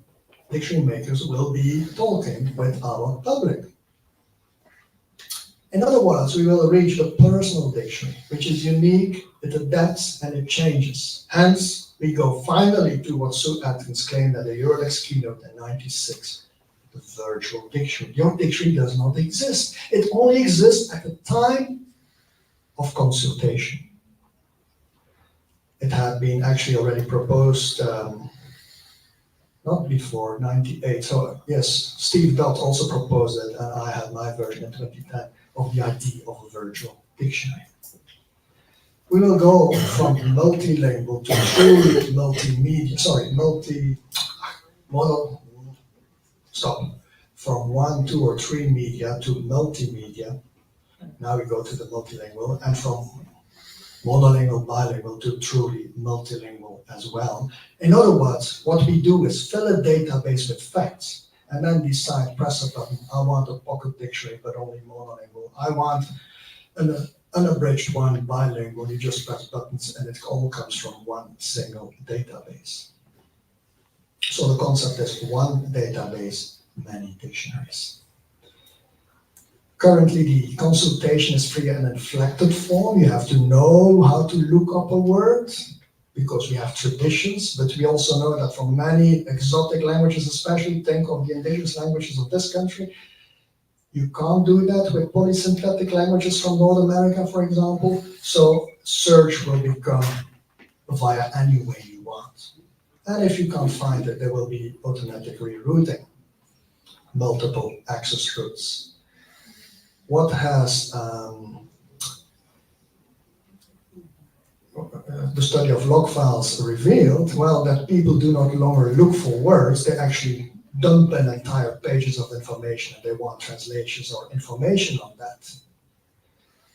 dictionary makers, will be talking with our public. In other words, we will reach the personal dictionary, which is unique, it adapts and it changes. Hence, we go finally to what Sue Atkins claimed at the EuroLex keynote in '96, the virtual dictionary. Your dictionary does not exist. It only exists at the time of consultation. It had been actually already proposed, not before '98. So yes, Steve Dodd also proposed it, and I had my version in 2010 of the idea of a virtual dictionary. We will go from multilingual to truly multimedia, from 1, 2, or 3 media to multimedia. Now we go to the multilingual, and from monolingual, bilingual to truly multilingual as well. In other words, what we do is fill a database with facts and then decide, press a button, I want a pocket dictionary but only monolingual. I want an unabridged one, bilingual. You just press buttons and it all comes from one single database. So the concept is one database, many dictionaries. Currently, the consultation is free and inflected form. You have to know how to look up a word because we have traditions, but we also know that for many exotic languages, especially think of the indigenous languages of this country, you can't do that with polysynthetic languages from North America, for example. So search will become via any way you want. And if you can't find it, there will be automatic rerouting, multiple access routes. What has the study of log files revealed? Well, that people do not longer look for words, they actually dump in entire pages of information and they want translations or information on that.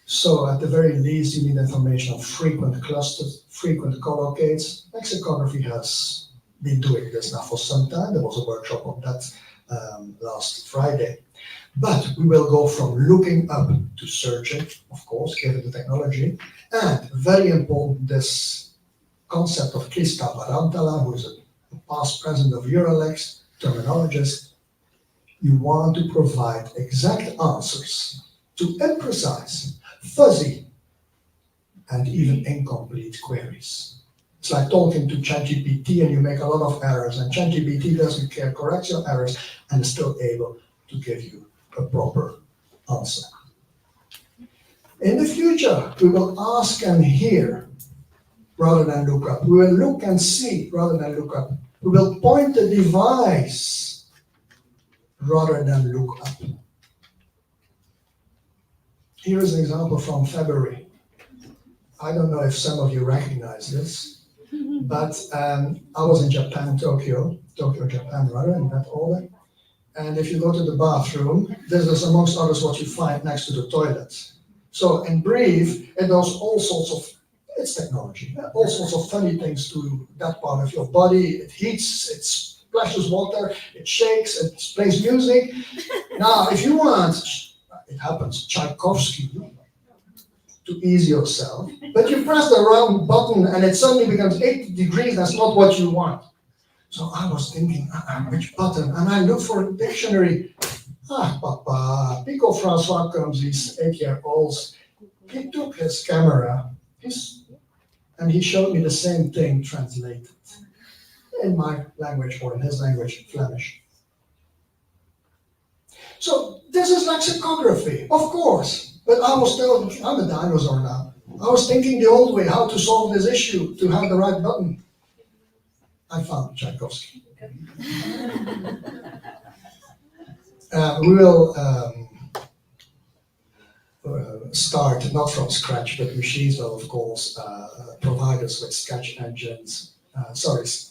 So at the very least, you need information on frequent clusters, frequent collocates. Lexicography has been doing this now for some time. There was a workshop on that last Friday. But we will go from looking up to searching, of course, given the technology. And very important, this concept of Krista Barantala, who is a past president of EuroLex, terminologist. You want to provide exact answers to imprecise, fuzzy, and even incomplete queries. It's like talking to ChatGPT and you make a lot of errors, and ChatGPT doesn't care, corrects your errors, and is still able to give you a proper answer. In the future, we will ask and hear rather than look up. We will look and see rather than look up. We will point the device rather than look up. Here is an example from February. I don't know if some of you recognize this, but I was in Japan, Tokyo, Japan rather, in that order. And if you go to the bathroom, this is amongst others what you find next to the toilet. So in brief, it does all sorts of It's technology. All sorts of funny things to that part of your body. It heats, it splashes water, it shakes, it plays music. Now, if you want, it happens, Tchaikovsky, to ease yourself, but you press the wrong button and it suddenly becomes 80 degrees, that's not what you want. So I was thinking, which button? And I looked for a dictionary. Papa, Pico Francois comes, he's 8-year-old. He took his camera, and he showed me the same thing translated in my language or in his language, Flemish. So this is lexicography, of course. But I was still, I'm a dinosaur now. I was thinking the old way, how to solve this issue, to have the right button. I found Tchaikovsky. We will start not from scratch, but machines will, of course, provide us with sketch engines.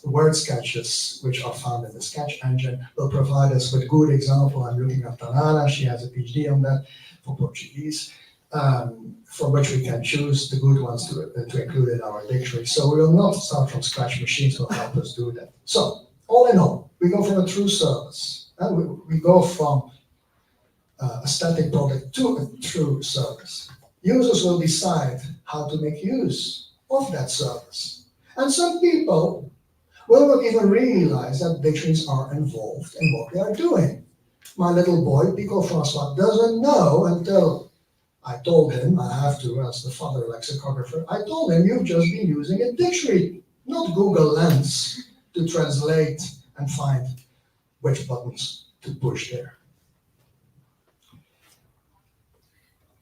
Word sketches, which are found in the sketch engine, will provide us with good example. I'm looking at Tanana, she has a PhD on that for Portuguese, from which we can choose the good ones to include in our dictionary. So we will not start from scratch, machines will help us do that. So, all in all, we go from a true service. We go from a static product to a true service. Users will decide how to make use of that service. And some people will not even realize that dictionaries are involved in what they are doing. My little boy, Pico Francois, doesn't know until I told him, I have to, as the father lexicographer, I told him, you've just been using a dictionary, not Google Lens, to translate and find which buttons to push there.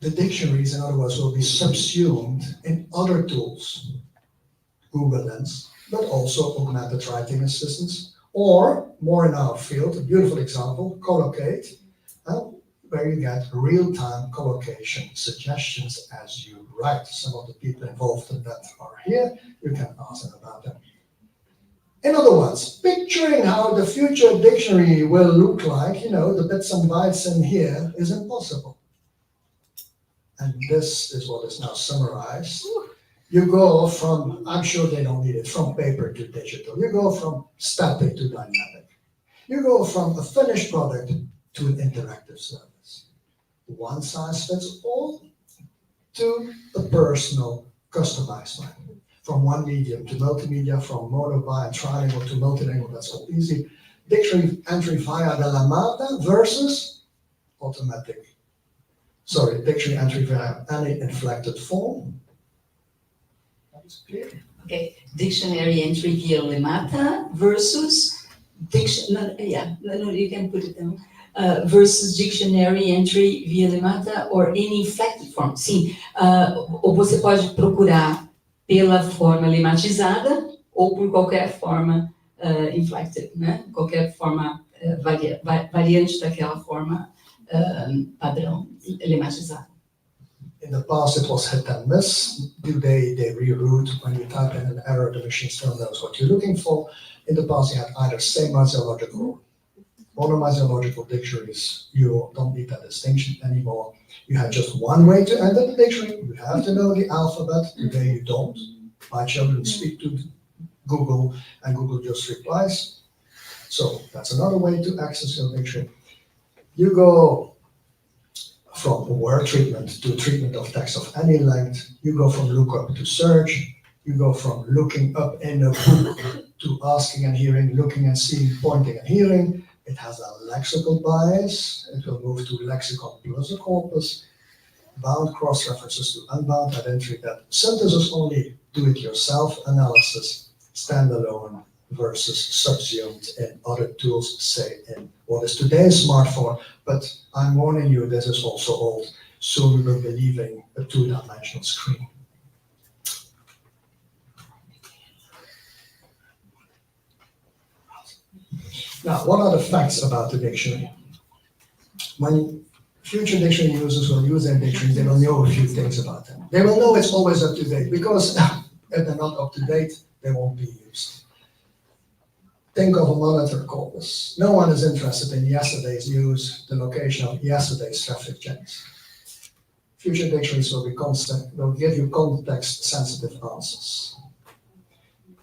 The dictionaries, in other words, will be subsumed in other tools, Google Lens, but also augmented writing assistants, or more in our field, a beautiful example, Collocate, where you get real-time collocation suggestions as you write. Some of the people involved in that are here. You can ask them about them. In other words, picturing how the future dictionary will look like, the bits and bytes in here is impossible. And this is what is now summarized. You go from, I'm sure they don't need it, from paper to digital. You go from static to dynamic. You go from a finished product to an interactive service. One size fits all to a personal, customized one. From one medium to multimedia, from mobile and trilingual to multilingual, that's all easy. Dictionary entry via the Lamada versus dictionary entry via any inflected form. That is clear. Okay, dictionary entry via lemata versus you can put it down. Versus dictionary entry via lemata or any inflected form. Sim, ou você pode procurar pela forma lematizada ou por qualquer forma inflected, né? Qualquer forma variante daquela forma padrão lematizada. In the past, it was hit and miss. Today, they reroute. When you type in an error, the machine still knows what you're looking for. In the past, you had either semasiological, monomasiological dictionaries. You don't need that distinction anymore. You had just one way to enter the dictionary. You have to know the alphabet. Today, you don't. My children speak to Google, and Google just replies. So that's another way to access your dictionary. You go from word treatment to treatment of text of any length. You go from lookup to search. You go from looking up in a book to asking and hearing, looking and seeing, pointing and hearing. It has a lexical bias. It will move to lexicon plus a corpus, bound cross-references to unbound identity, that synthesis only, do-it-yourself analysis, standalone versus subsumed in other tools, say in what is today's smartphone. But I'm warning you, this is also old. Soon we will be leaving a two-dimensional screen. Now, what are the facts about the dictionary? When future dictionary users will use their dictionaries, they will know a few things about them. They will know it's always up to date, because if they're not up to date, they won't be used. Think of a monitor corpus. No one is interested in yesterday's news, the location of yesterday's traffic jams. Future dictionaries will give you context-sensitive answers.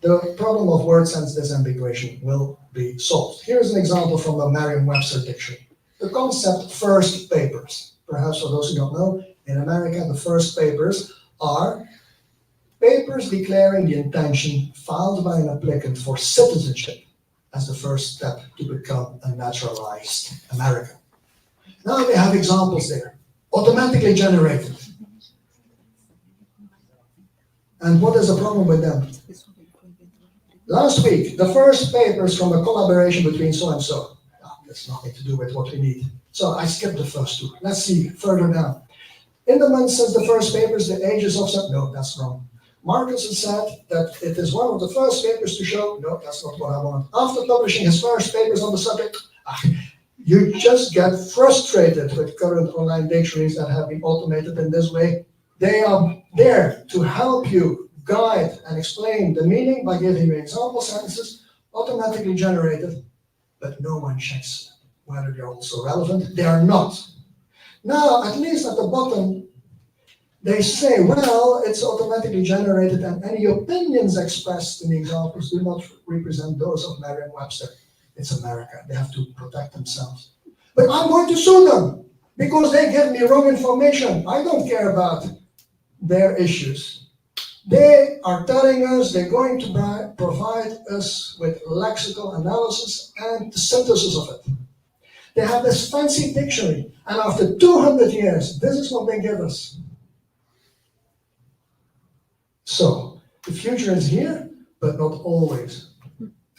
The problem of word-sense disambiguation will be solved. Here's an example from a Merriam-Webster dictionary. The concept first papers. Perhaps for those who don't know, in America, the first papers are papers declaring the intention filed by an applicant for citizenship as the first step to become a naturalized American. Now they have examples there, automatically generated. And what is the problem with them? Last week, the first papers from a collaboration between so-and-so. That's nothing to do with what we need. So I skipped the first two. Let's see further down. In the month since the first papers, the ages of some, no, that's wrong. Marcus has said that it is one of the first papers to show, no, that's not what I want. After publishing his first papers on the subject, you just get frustrated with current online dictionaries that have been automated in this way. They are there to help you guide and explain the meaning by giving you example sentences, automatically generated, but no one checks whether they're also relevant. They are not. Now, at least at the bottom, they say, well, it's automatically generated and any opinions expressed in the examples do not represent those of Merriam-Webster. It's America. They have to protect themselves. But I'm going to sue them because they give me wrong information. I don't care about their issues. They are telling us they're going to provide us with lexical analysis and the synthesis of it. They have this fancy dictionary, and after 200 years, this is what they give us. So, the future is here, but not always.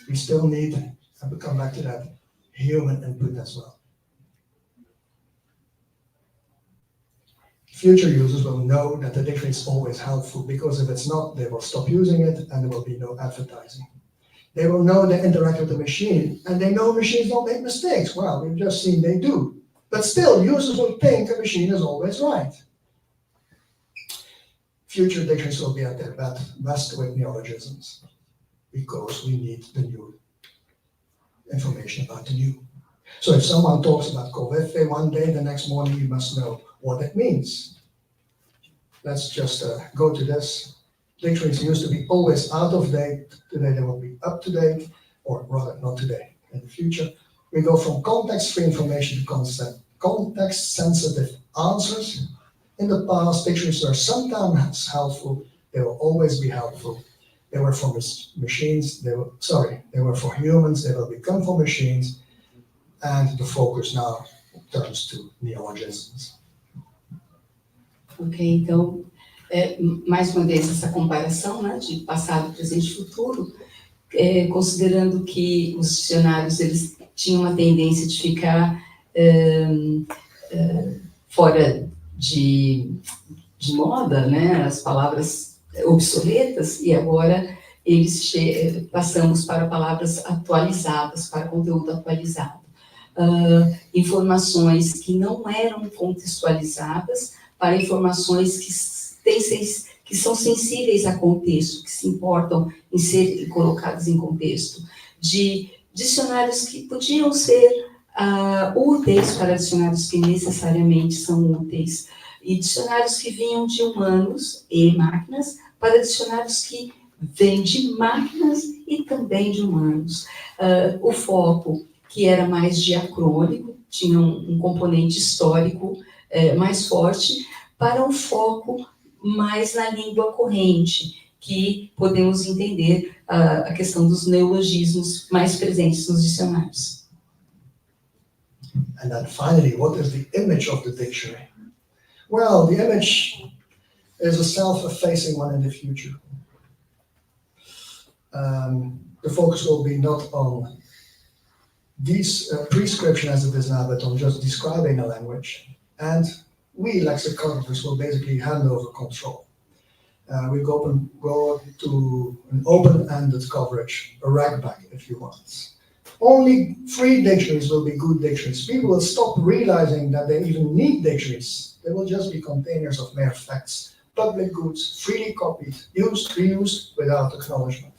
We still need, and we'll come back to that, human input as well. Future users will know that the dictionary is always helpful, because if it's not, they will stop using it and there will be no advertising. They will know they interact with the machine, and they know machines don't make mistakes. Well, we've just seen they do. But still, users will think a machine is always right. Future dictionaries will be at their best with neologisms, because we need the new information about the new. So if someone talks about Covefe one day, the next morning you must know what it means. Let's just go to this. Dictionaries used to be always out of date. Today they will be up to date, or rather not today, in the future. We go from context-free information to context-sensitive answers. In the past, dictionaries were sometimes helpful. They will always be helpful. They were for machines. They were for humans. They will become for machines. And the focus now turns to neologisms. Ok, então, mais uma vez essa comparação, né, de passado, presente e futuro, considerando que os dicionários eles tinham uma tendência de ficar fora de moda, né, as palavras obsoletas, e agora passamos para palavras atualizadas, para conteúdo atualizado. Informações que não eram contextualizadas para informações que são sensíveis a contexto, que se importam em ser colocadas em contexto, de dicionários que podiam ser úteis para dicionários que necessariamente são úteis, e dicionários que vinham de humanos e máquinas para dicionários que vêm de máquinas e também de humanos. O foco, que era mais diacrônico, tinha um componente histórico mais forte, para um foco mais na língua corrente, que podemos entender a questão dos neologismos mais presentes nos dicionários. And then finally, what is the image of the dictionary? Well, the image is a self-effacing one in the future. The focus will be not on prescription as it is now, but on just describing a language. And we, lexicographers, will basically hand over control. We go to an open-ended coverage, a ragbag, if you want. Only free dictionaries will be good dictionaries. People will stop realizing that they even need dictionaries. They will just be containers of mere facts, public goods, freely copied, used, reused, without acknowledgement.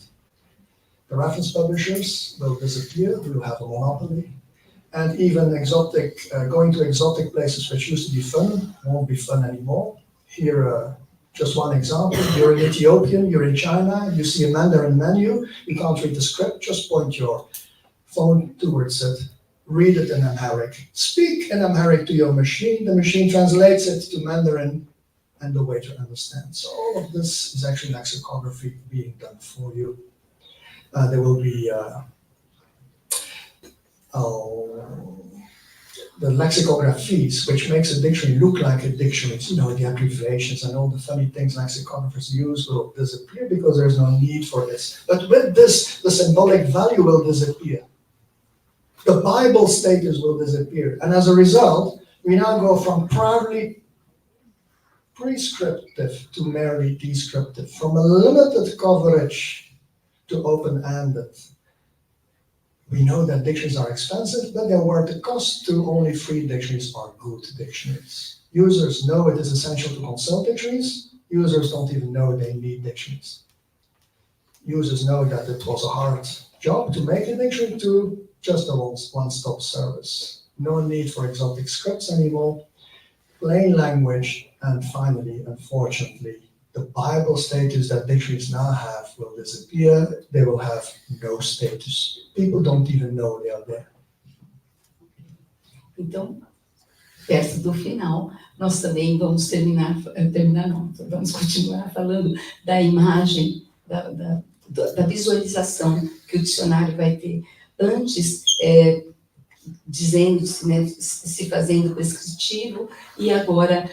The reference publishers will disappear. We will have a monopoly. and even going to exotic places which used to be fun won't be fun anymore. Here, just one example, you're in Ethiopian, you're in China, you see a Mandarin menu, you can't read the script, just point your phone towards it, read it in Amharic, speak in Amharic to your machine, the machine translates it to Mandarin, and the waiter understands. So all of this is actually lexicography being done for you. There will be the lexicographies, which makes a dictionary look like a dictionary. You know, the abbreviations and all the funny things lexicographers use will disappear because there's no need for this. But with this, the symbolic value will disappear. The Bible status will disappear. And as a result, we now go from proudly prescriptive to merely descriptive, from a limited coverage to open-ended. We know that dictionaries are expensive, but they're worth the cost. To only free dictionaries are good dictionaries. Users know it is essential to consult dictionaries. Users don't even know they need dictionaries. Users know that it was a hard job to make a dictionary to just a one-stop service. No need for exotic scripts anymore. Plain language, and finally, unfortunately, the Bible status that dictionaries now have will disappear. They will have no status. People don't even know they are there. Então, perto do final, nós também vamos vamos continuar falando da imagem, da visualização que o dicionário vai ter. Antes, dizendo-se, né, se fazendo prescritivo, e agora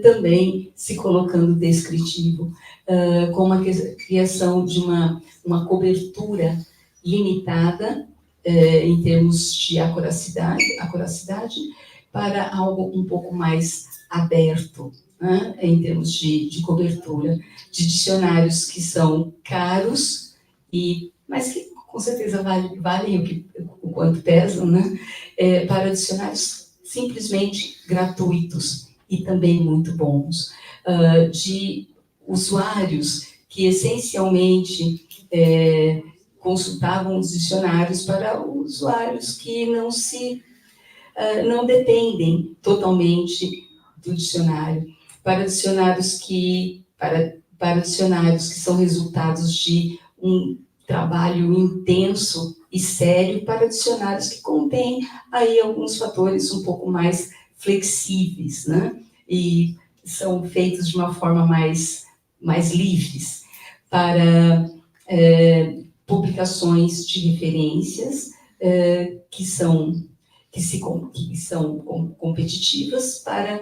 também se colocando descritivo, com a criação de uma cobertura limitada em termos de acuracidade para algo um pouco mais aberto, né, em termos de cobertura, de dicionários que são caros, mas que com certeza valem o quanto pesam, né, para dicionários simplesmente gratuitos e também muito bons, de usuários que essencialmente consultavam os dicionários para usuários que não dependem totalmente do dicionário, para dicionários que são resultados de um trabalho intenso e sério, para dicionários que contêm aí alguns fatores um pouco mais flexíveis, né? E são feitos de uma forma mais livres, para publicações de referências que são competitivas, para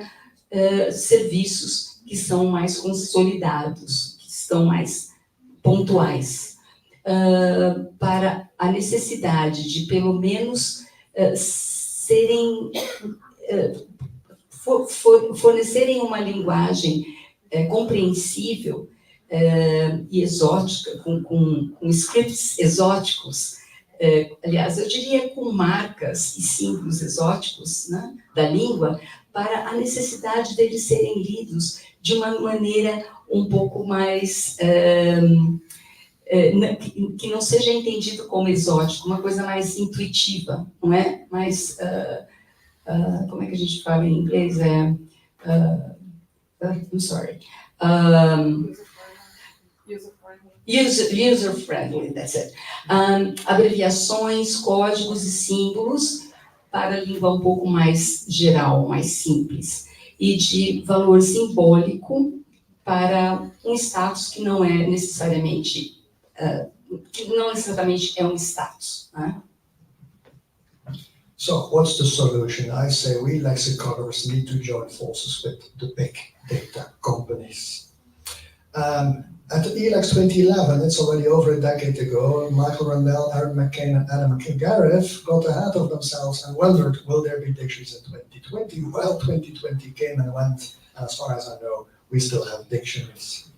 serviços que são mais consolidados, que estão mais pontuais, para a necessidade de pelo menos fornecerem uma linguagem compreensível e exótica, com scripts exóticos, aliás, eu diria com marcas e símbolos exóticos, né, da língua, para a necessidade deles serem lidos de uma maneira um pouco mais que não seja entendido como exótico, uma coisa mais intuitiva, não é? Mais, como é que a gente fala em inglês? I'm sorry. User-friendly, that's it. Abreviações, códigos e símbolos para a língua um pouco mais geral, mais simples, e de valor simbólico para um status que não é necessariamente é um status, né? So what's the solution? I say we lexicographers need to join forces with the big data companies. At the ELEX 2011, it's already over a decade ago, Michael Randell, Aaron McCain, and Adam McGareth got ahead of themselves and wondered, will there be dictionaries in 2020? Well, 2020 came and went, and as far as I know, we still have dictionaries.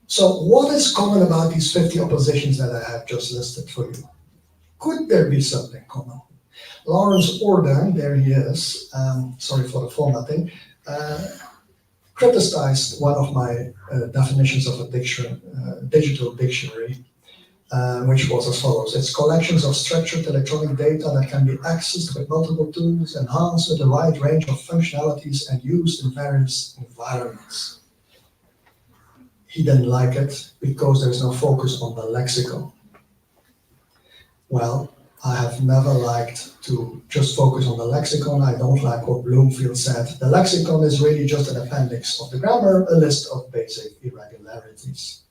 So what is common about these 50 oppositions that I have just listed for you? Could there be something common? Lawrence Ordan, there he is, sorry for the formatting, criticized one of my definitions of a digital dictionary, which was as follows. It's collections of structured electronic data that can be accessed with multiple tools, enhanced with a wide range of functionalities, and used in various environments. He didn't like it because there's no focus on the lexicon. Well, I have never liked to just focus on the lexicon. I don't like what Bloomfield said. The lexicon is really just an appendix of the grammar, a list of basic irregularities.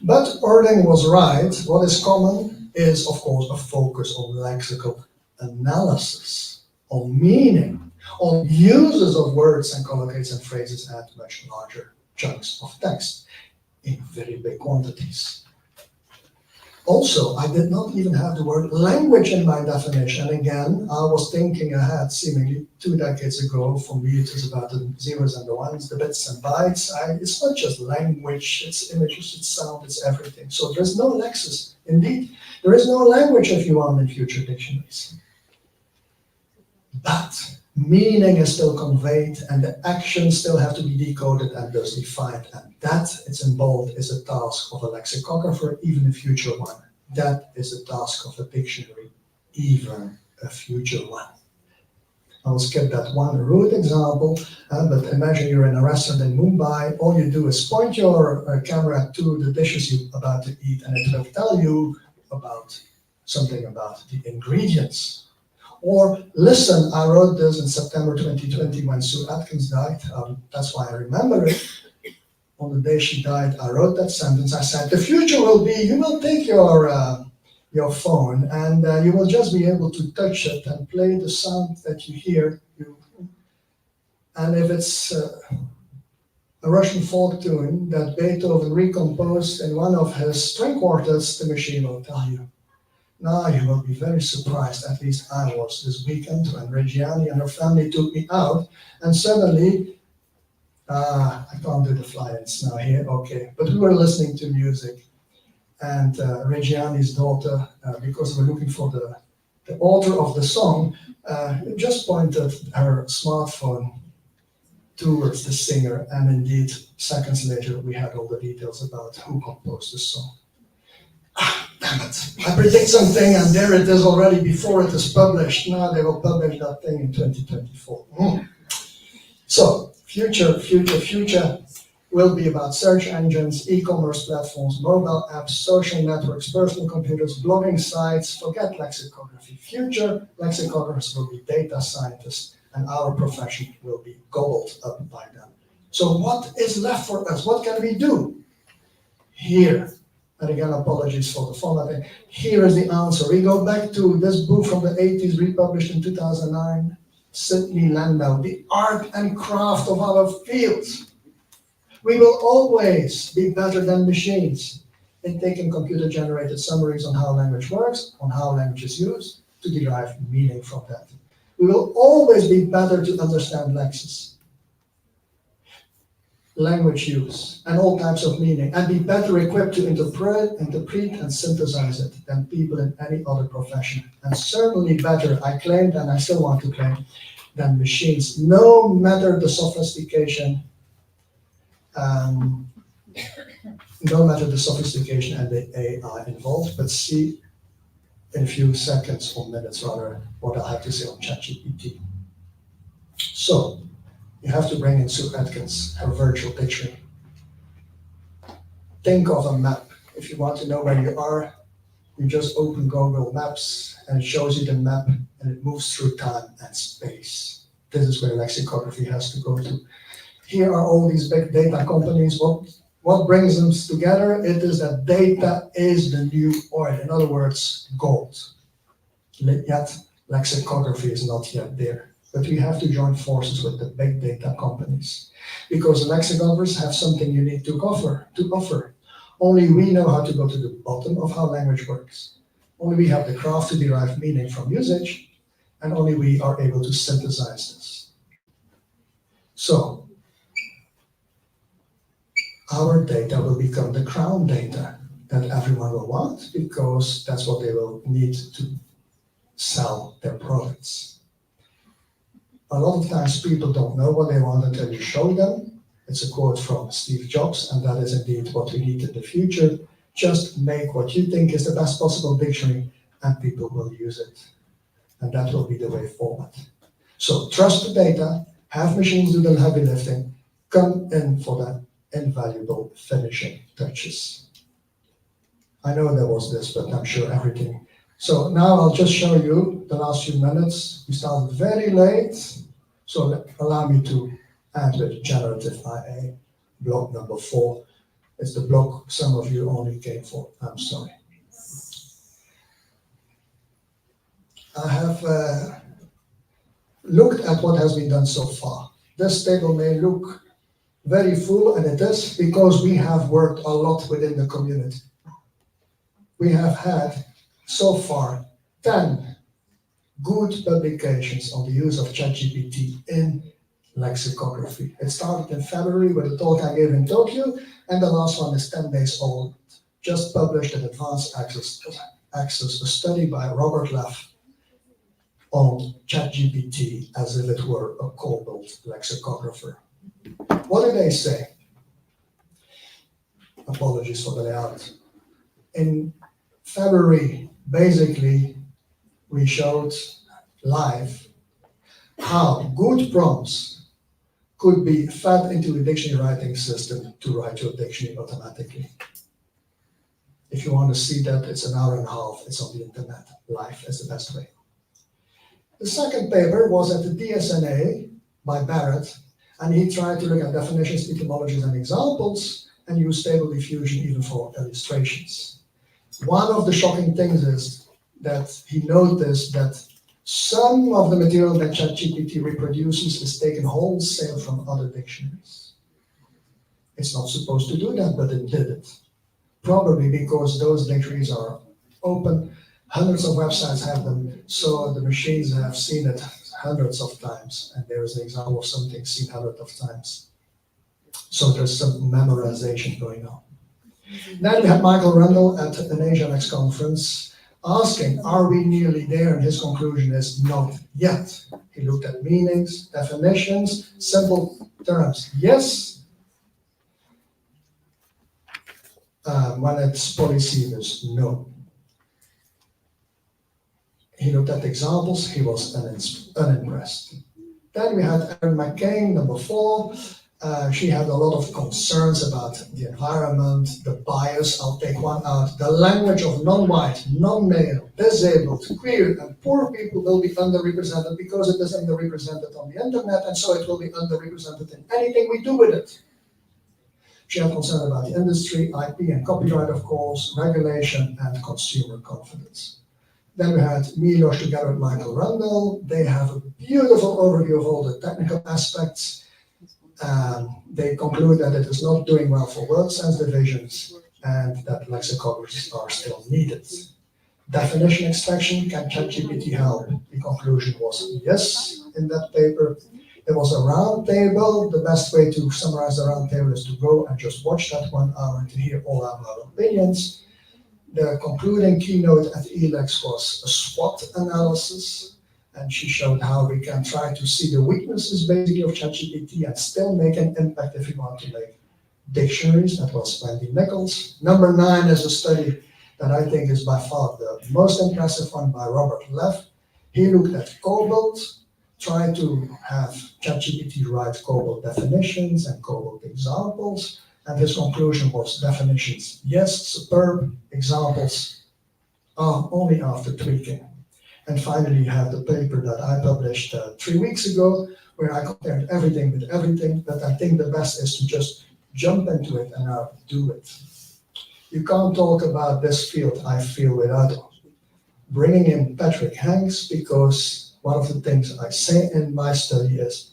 But Erding was right. What is common is, of course, a focus on lexical analysis, on meaning, on uses of words and collocates and phrases at much larger chunks of text in very big quantities. Also, I did not even have the word language in my definition. Again, I was thinking ahead, seemingly 2 decades ago. For me, it was about the zeros and the ones, the bits and bytes. It's not just language, it's images, it's sound, it's everything. So there's no lexis. Indeed, there is no language, if you want, in future dictionaries. But meaning is still conveyed, and the actions still have to be decoded and thus defined. And that, it's in bold, is a task of a lexicographer, even a future one. That is a task of a dictionary, even a future one. I will skip that one rude example, but imagine you're in a restaurant in Mumbai. All you do is point your camera to the dishes you're about to eat, and it will tell you about something about the ingredients. Or listen, I wrote this in September 2020 when Sue Atkins died. That's why I remember it. On the day she died, I wrote that sentence. I said, the future will be, you will take your phone and you will just be able to touch it and play the sound that you hear. And if it's a Russian folk tune that Beethoven recomposed in one of his string quartets, the machine will tell you. Now you will be very surprised, at least I was this weekend when Reggiani and her family took me out, and suddenly, I can't do the fly-ins now here, okay, but we were listening to music, and Reggiani's daughter, because we're looking for the author of the song, just pointed her smartphone towards the singer, and indeed, seconds later, we had all the details about who composed the song. Damn it. I predict something and there it is already before it is published. Now they will publish that thing in 2024. So, future will be about search engines, e-commerce platforms, mobile apps, social networks, personal computers, blogging sites. Forget lexicography. Future lexicographers will be data scientists, and our profession will be gobbled up by them. So what is left for us? What can we do? Here. And again, apologies for the formatting. Here is the answer. We go back to this book from the 80s, republished in 2009, Sidney Landau, The Art and Craft of Our Fields. We will always be better than machines in taking computer-generated summaries on how language works, on how language is used, to derive meaning from that. We will always be better to understand lexis, language use, and all types of meaning, and be better equipped to interpret and synthesize it than people in any other profession. And certainly better, I claimed, and I still want to claim, than machines, no matter the sophistication, and the AI involved. But see in a few seconds or minutes rather what I have to say on ChatGPT. So, you have to bring in Sue Atkins, her virtual dictionary. Think of a map. If you want to know where you are, you just open Google Maps and it shows you the map and it moves through time and space. This is where lexicography has to go to. Here are all these big data companies. What brings them together? It is that data is the new oil. In other words, gold. Yet lexicography is not yet there. But we have to join forces with the big data companies because lexicographers have something unique to offer. Only we know how to go to the bottom of how language works. Only we have the craft to derive meaning from usage, and only we are able to synthesize this. So, our data will become the crown data that everyone will want because that's what they will need to sell their products. A lot of times people don't know what they want until you show them. It's a quote from Steve Jobs, and that is indeed what we need in the future. Just make what you think is the best possible dictionary and people will use it. And that will be the way forward. So trust the data, have machines do the heavy lifting, come in for the invaluable finishing touches. I know there was this, but I'm sure everything. So now I'll just show you the last few minutes. We started very late, so allow me to end with generative IA, block number 4. It's the block some of you only came for. I'm sorry. I have looked at what has been done so far. This table may look very full, and it is because we have worked a lot within the community. We have had so far 10 good publications on the use of ChatGPT in lexicography. It started in February with a talk I gave in Tokyo, and the last one is 10 days old, just published in Advanced Access, a study by Robert Leff on ChatGPT as if it were a Cobalt lexicographer. What did they say? Apologies for the layout. In February, basically, we showed live how good prompts could be fed into a dictionary writing system to write your dictionary automatically. If you want to see that, it's an hour and a half. It's on the internet. Live is the best way. The second paper was at the DSNA by Barrett, and he tried to look at definitions, etymologies, and examples, and use stable diffusion even for illustrations. One of the shocking things is that he noticed that some of the material that ChatGPT reproduces is taken wholesale from other dictionaries. It's not supposed to do that, but it did it. Probably because those dictionaries are open, hundreds of websites have them, so the machines have seen it hundreds of times, and there is an example of something seen hundreds of times. So there's some memorization going on. Then we had Michael Rundle at an AsiaNext conference asking, are we nearly there? And his conclusion is not yet. He looked at meanings, definitions, simple terms. Yes, when it's polysemous, no. He looked at examples, he was unimpressed. Then we had Erin McCain, number 4. She had a lot of concerns about the environment, the bias. I'll take one out. The language of non-white, non-male, disabled, queer, and poor people will be underrepresented because it is underrepresented on the internet, and so it will be underrepresented in anything we do with it. She had concern about the industry, IP and copyright, of course, regulation, and consumer confidence. Then we had Milos together with Michael Rundle. They have a beautiful overview of all the technical aspects. They conclude that it is not doing well for word sense divisions and that lexicographers are still needed. Definition extraction, can ChatGPT help? The conclusion was yes in that paper. There was a round table. The best way to summarize the round table is to go and just watch that 1 hour and to hear all our opinions. The concluding keynote at ELEX was a SWOT analysis, and she showed how we can try to see the weaknesses basically of ChatGPT and still make an impact if we want to make dictionaries. That was Wendy Nichols. Number 9 is a study that I think is by far the most impressive one by Robert Leff. He looked at Cobalt, tried to have ChatGPT write Cobalt definitions and Cobalt examples, and his conclusion was definitions, yes, superb, examples only after tweaking. And finally, you have the paper that I published 3 weeks ago, where I compared everything with everything, but I think the best is to just jump into it and now do it. You can't talk about this field, I feel, without bringing in Patrick Hanks, because one of the things I say in my study is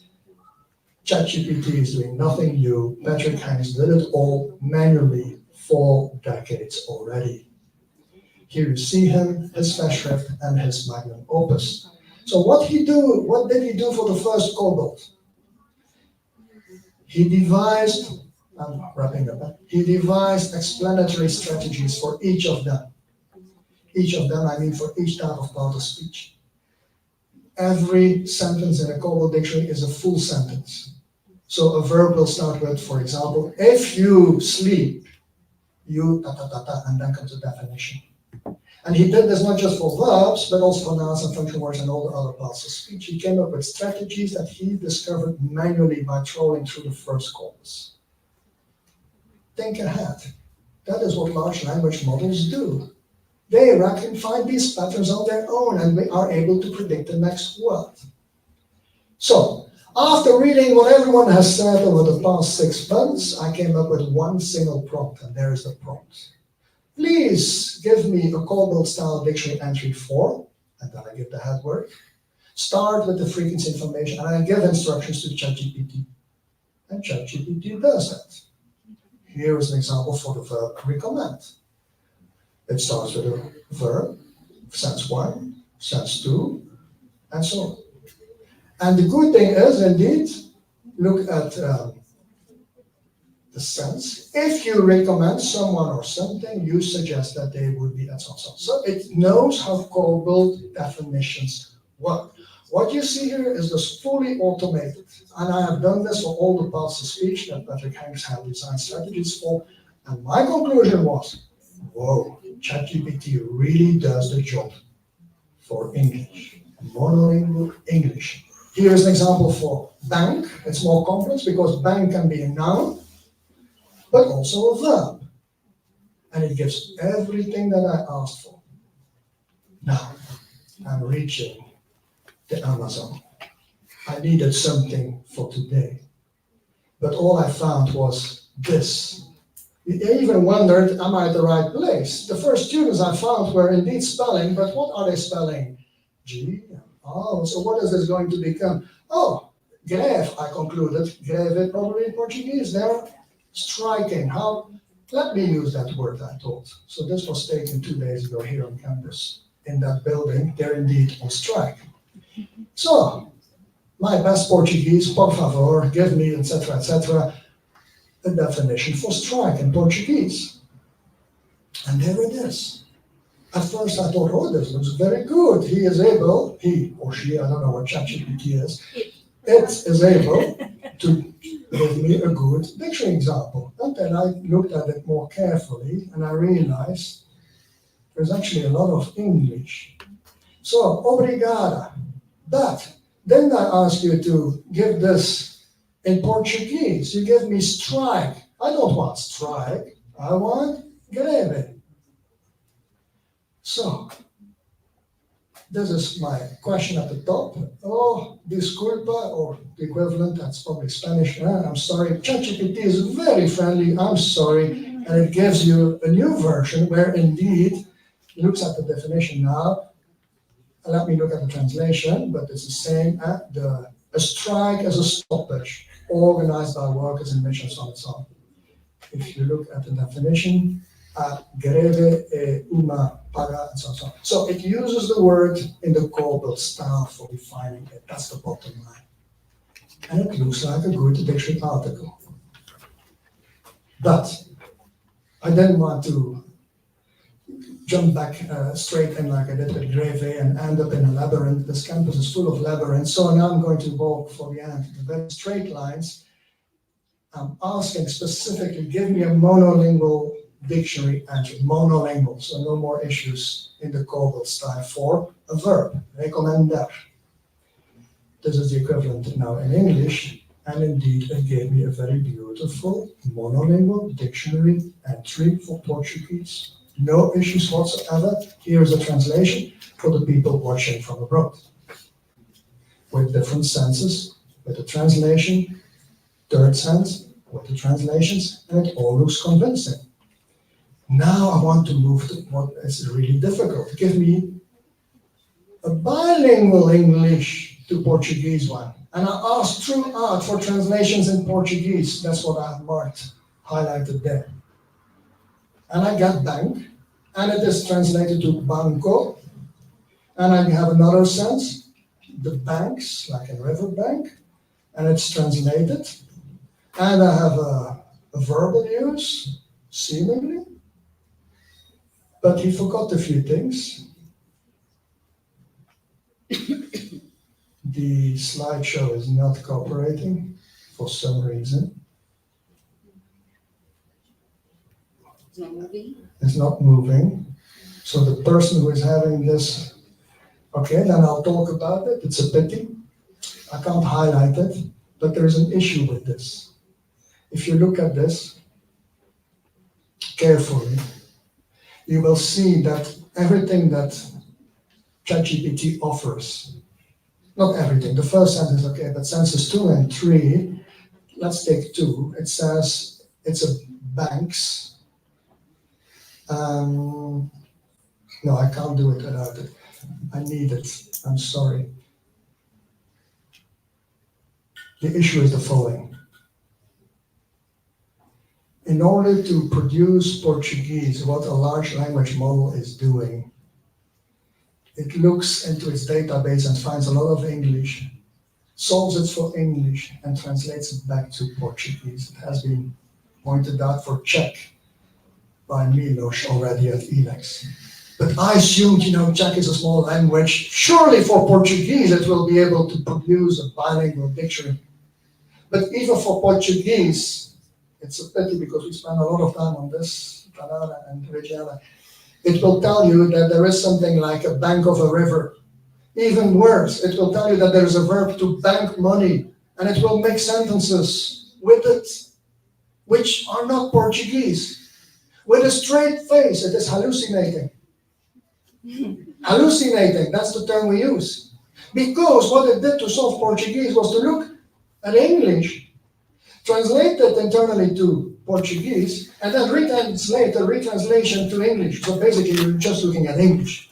ChatGPT is doing nothing new. Patrick Hanks did it all manually 4 decades already. Here you see him, his Festschrift, and his magnum opus. So what did he do for the first Cobalt? He devised, I'm wrapping up, he devised explanatory strategies for each of them. Each of them, I mean for each type of part of speech. Every sentence in a Cobalt dictionary is a full sentence. So a verb will start with, for example, if you sleep, you, and then comes the definition. And he did this not just for verbs, but also for nouns and function words and all the other parts of speech. He came up with strategies that he discovered manually by trawling through the first corpus. Think ahead. That is what large language models do. They find these patterns on their own and they are able to predict the next word. So, after reading what everyone has said over the past 6 months, I came up with one single prompt, and there is the prompt. Please give me a Colville-style dictionary entry for, and then I give the head word. Start with the frequency information, and I give instructions to ChatGPT. And ChatGPT does that. Here is an example for the verb recommend. It starts with a verb, sense 1, sense 2, and so on. And the good thing is, indeed, look at the sense. If you recommend someone or something, you suggest that they would be at some. So it knows how Colville definitions work. What you see here is this fully automated. And I have done this for all the parts of speech that Patrick Hanks had designed strategies for. And my conclusion was, whoa, ChatGPT really does the job for English, monolingual English. Here's an example for bank. It's more complex because bank can be a noun, but also a verb. And it gives everything that I asked for. Now, I'm reaching the Amazon. I needed something for today. But all I found was this. I even wondered, am I at the right place? The first students I found were indeed spelling, but what are they spelling? G. Oh, so what is this going to become? Oh, greve, I concluded. Greve, probably in Portuguese. They're striking. How? Let me use that word, I thought. So this was taken 2 days ago here on campus. In that building, they're indeed on strike. So, my best Portuguese, por favor, give me, etc., a definition for strike in Portuguese. And there it is. At first I thought, oh, this looks very good. He is able, he or she, I don't know what ChatGPT is, it is able to give me a good dictionary example. And then I looked at it more carefully and I realized there's actually a lot of English. So, obrigada. But then I ask you to give this in Portuguese. You give me strike. I don't want strike. I want greve. So, this is my question at the top. Oh, disculpa, or the equivalent, that's probably Spanish. I'm sorry. ChatGPT is very friendly. I'm sorry. And it gives you a new version where indeed it looks at the definition now. Let me look at the translation, but it's the same. A strike as a stoppage organized by workers in missions on its own. If you look at the definition, greve e uma paga, and so on. So it uses the word in the Colville style for defining it. That's the bottom line. And it looks like a good dictionary article. But I didn't want to jump back straight in like I did with greve and end up in a labyrinth. This campus is full of labyrinths. So now I'm going to walk for the end. The very straight lines. I'm asking specifically, give me a monolingual dictionary entry, monolingual, so no more issues in the Colville style for a verb, recomendar. This is the equivalent now in English, and indeed it gave me a very beautiful monolingual dictionary entry for Portuguese. No issues whatsoever. Here is a translation for the people watching from abroad. With different senses, with the translation, third sense, with the translations, and it all looks convincing. Now I want to move to what is really difficult. Give me a bilingual English to Portuguese one. And I asked throughout for translations in Portuguese. That's what I have marked, highlighted there. And I got bank, and it is translated to banco. And I have another sense, the banks, like in riverbank, and it's translated. And I have a verbal use, seemingly. But he forgot a few things. The slideshow is not cooperating for some reason. Not moving. It's not moving. So the person who is having this, okay, then I'll talk about it. It's a pity. I can't highlight it, but there is an issue with this. If you look at this carefully, you will see that everything that ChatGPT offers, not everything, the first sentence, okay, but sentences 2 and 3, let's take 2. It says it's a banks. No, I can't do it without it. I need it. I'm sorry. The issue is the following. In order to produce Portuguese, what a large language model is doing, it looks into its database and finds a lot of English, solves it for English, and translates it back to Portuguese. It has been pointed out for Czech by Milos already at INAUGURAL. But I assumed, Czech is a small language. Surely for Portuguese, it will be able to produce a bilingual dictionary. But even for Portuguese, it's a pity because we spend a lot of time on this, Tanara and Regina. It will tell you that there is something like a bank of a river. Even worse, it will tell you that there is a verb to bank money, and it will make sentences with it, which are not Portuguese. With a straight face, it is hallucinating. Hallucinating, that's the term we use. Because what it did to solve Portuguese was to look at English, translate it internally to Portuguese, and then retranslate the retranslation to English. So basically, you're just looking at English.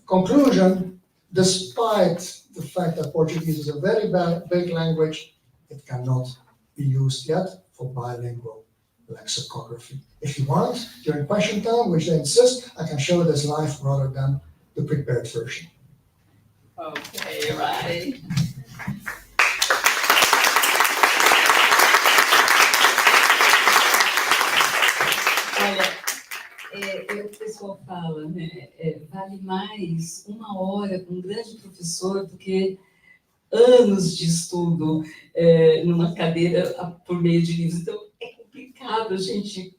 Conclusion, despite the fact that Portuguese is a very big language, it cannot be used yet for bilingual lexicography. If you want, during question time, which they insist, I can show this live rather than the prepared version. Okay, right. Olha, o pessoal fala, né? Vale mais 1 hora com um grande professor do que anos de estudo numa cadeira por meio de livros. Então, é complicado a gente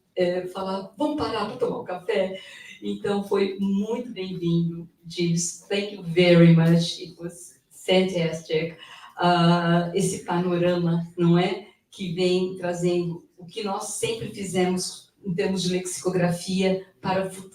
falar, vamos parar para tomar um café? Então, foi muito bem-vindo, James. Thank you very much. It was fantastic. Esse panorama, não é? Que vem trazendo o que nós sempre fizemos em termos de lexicografia para o futuro.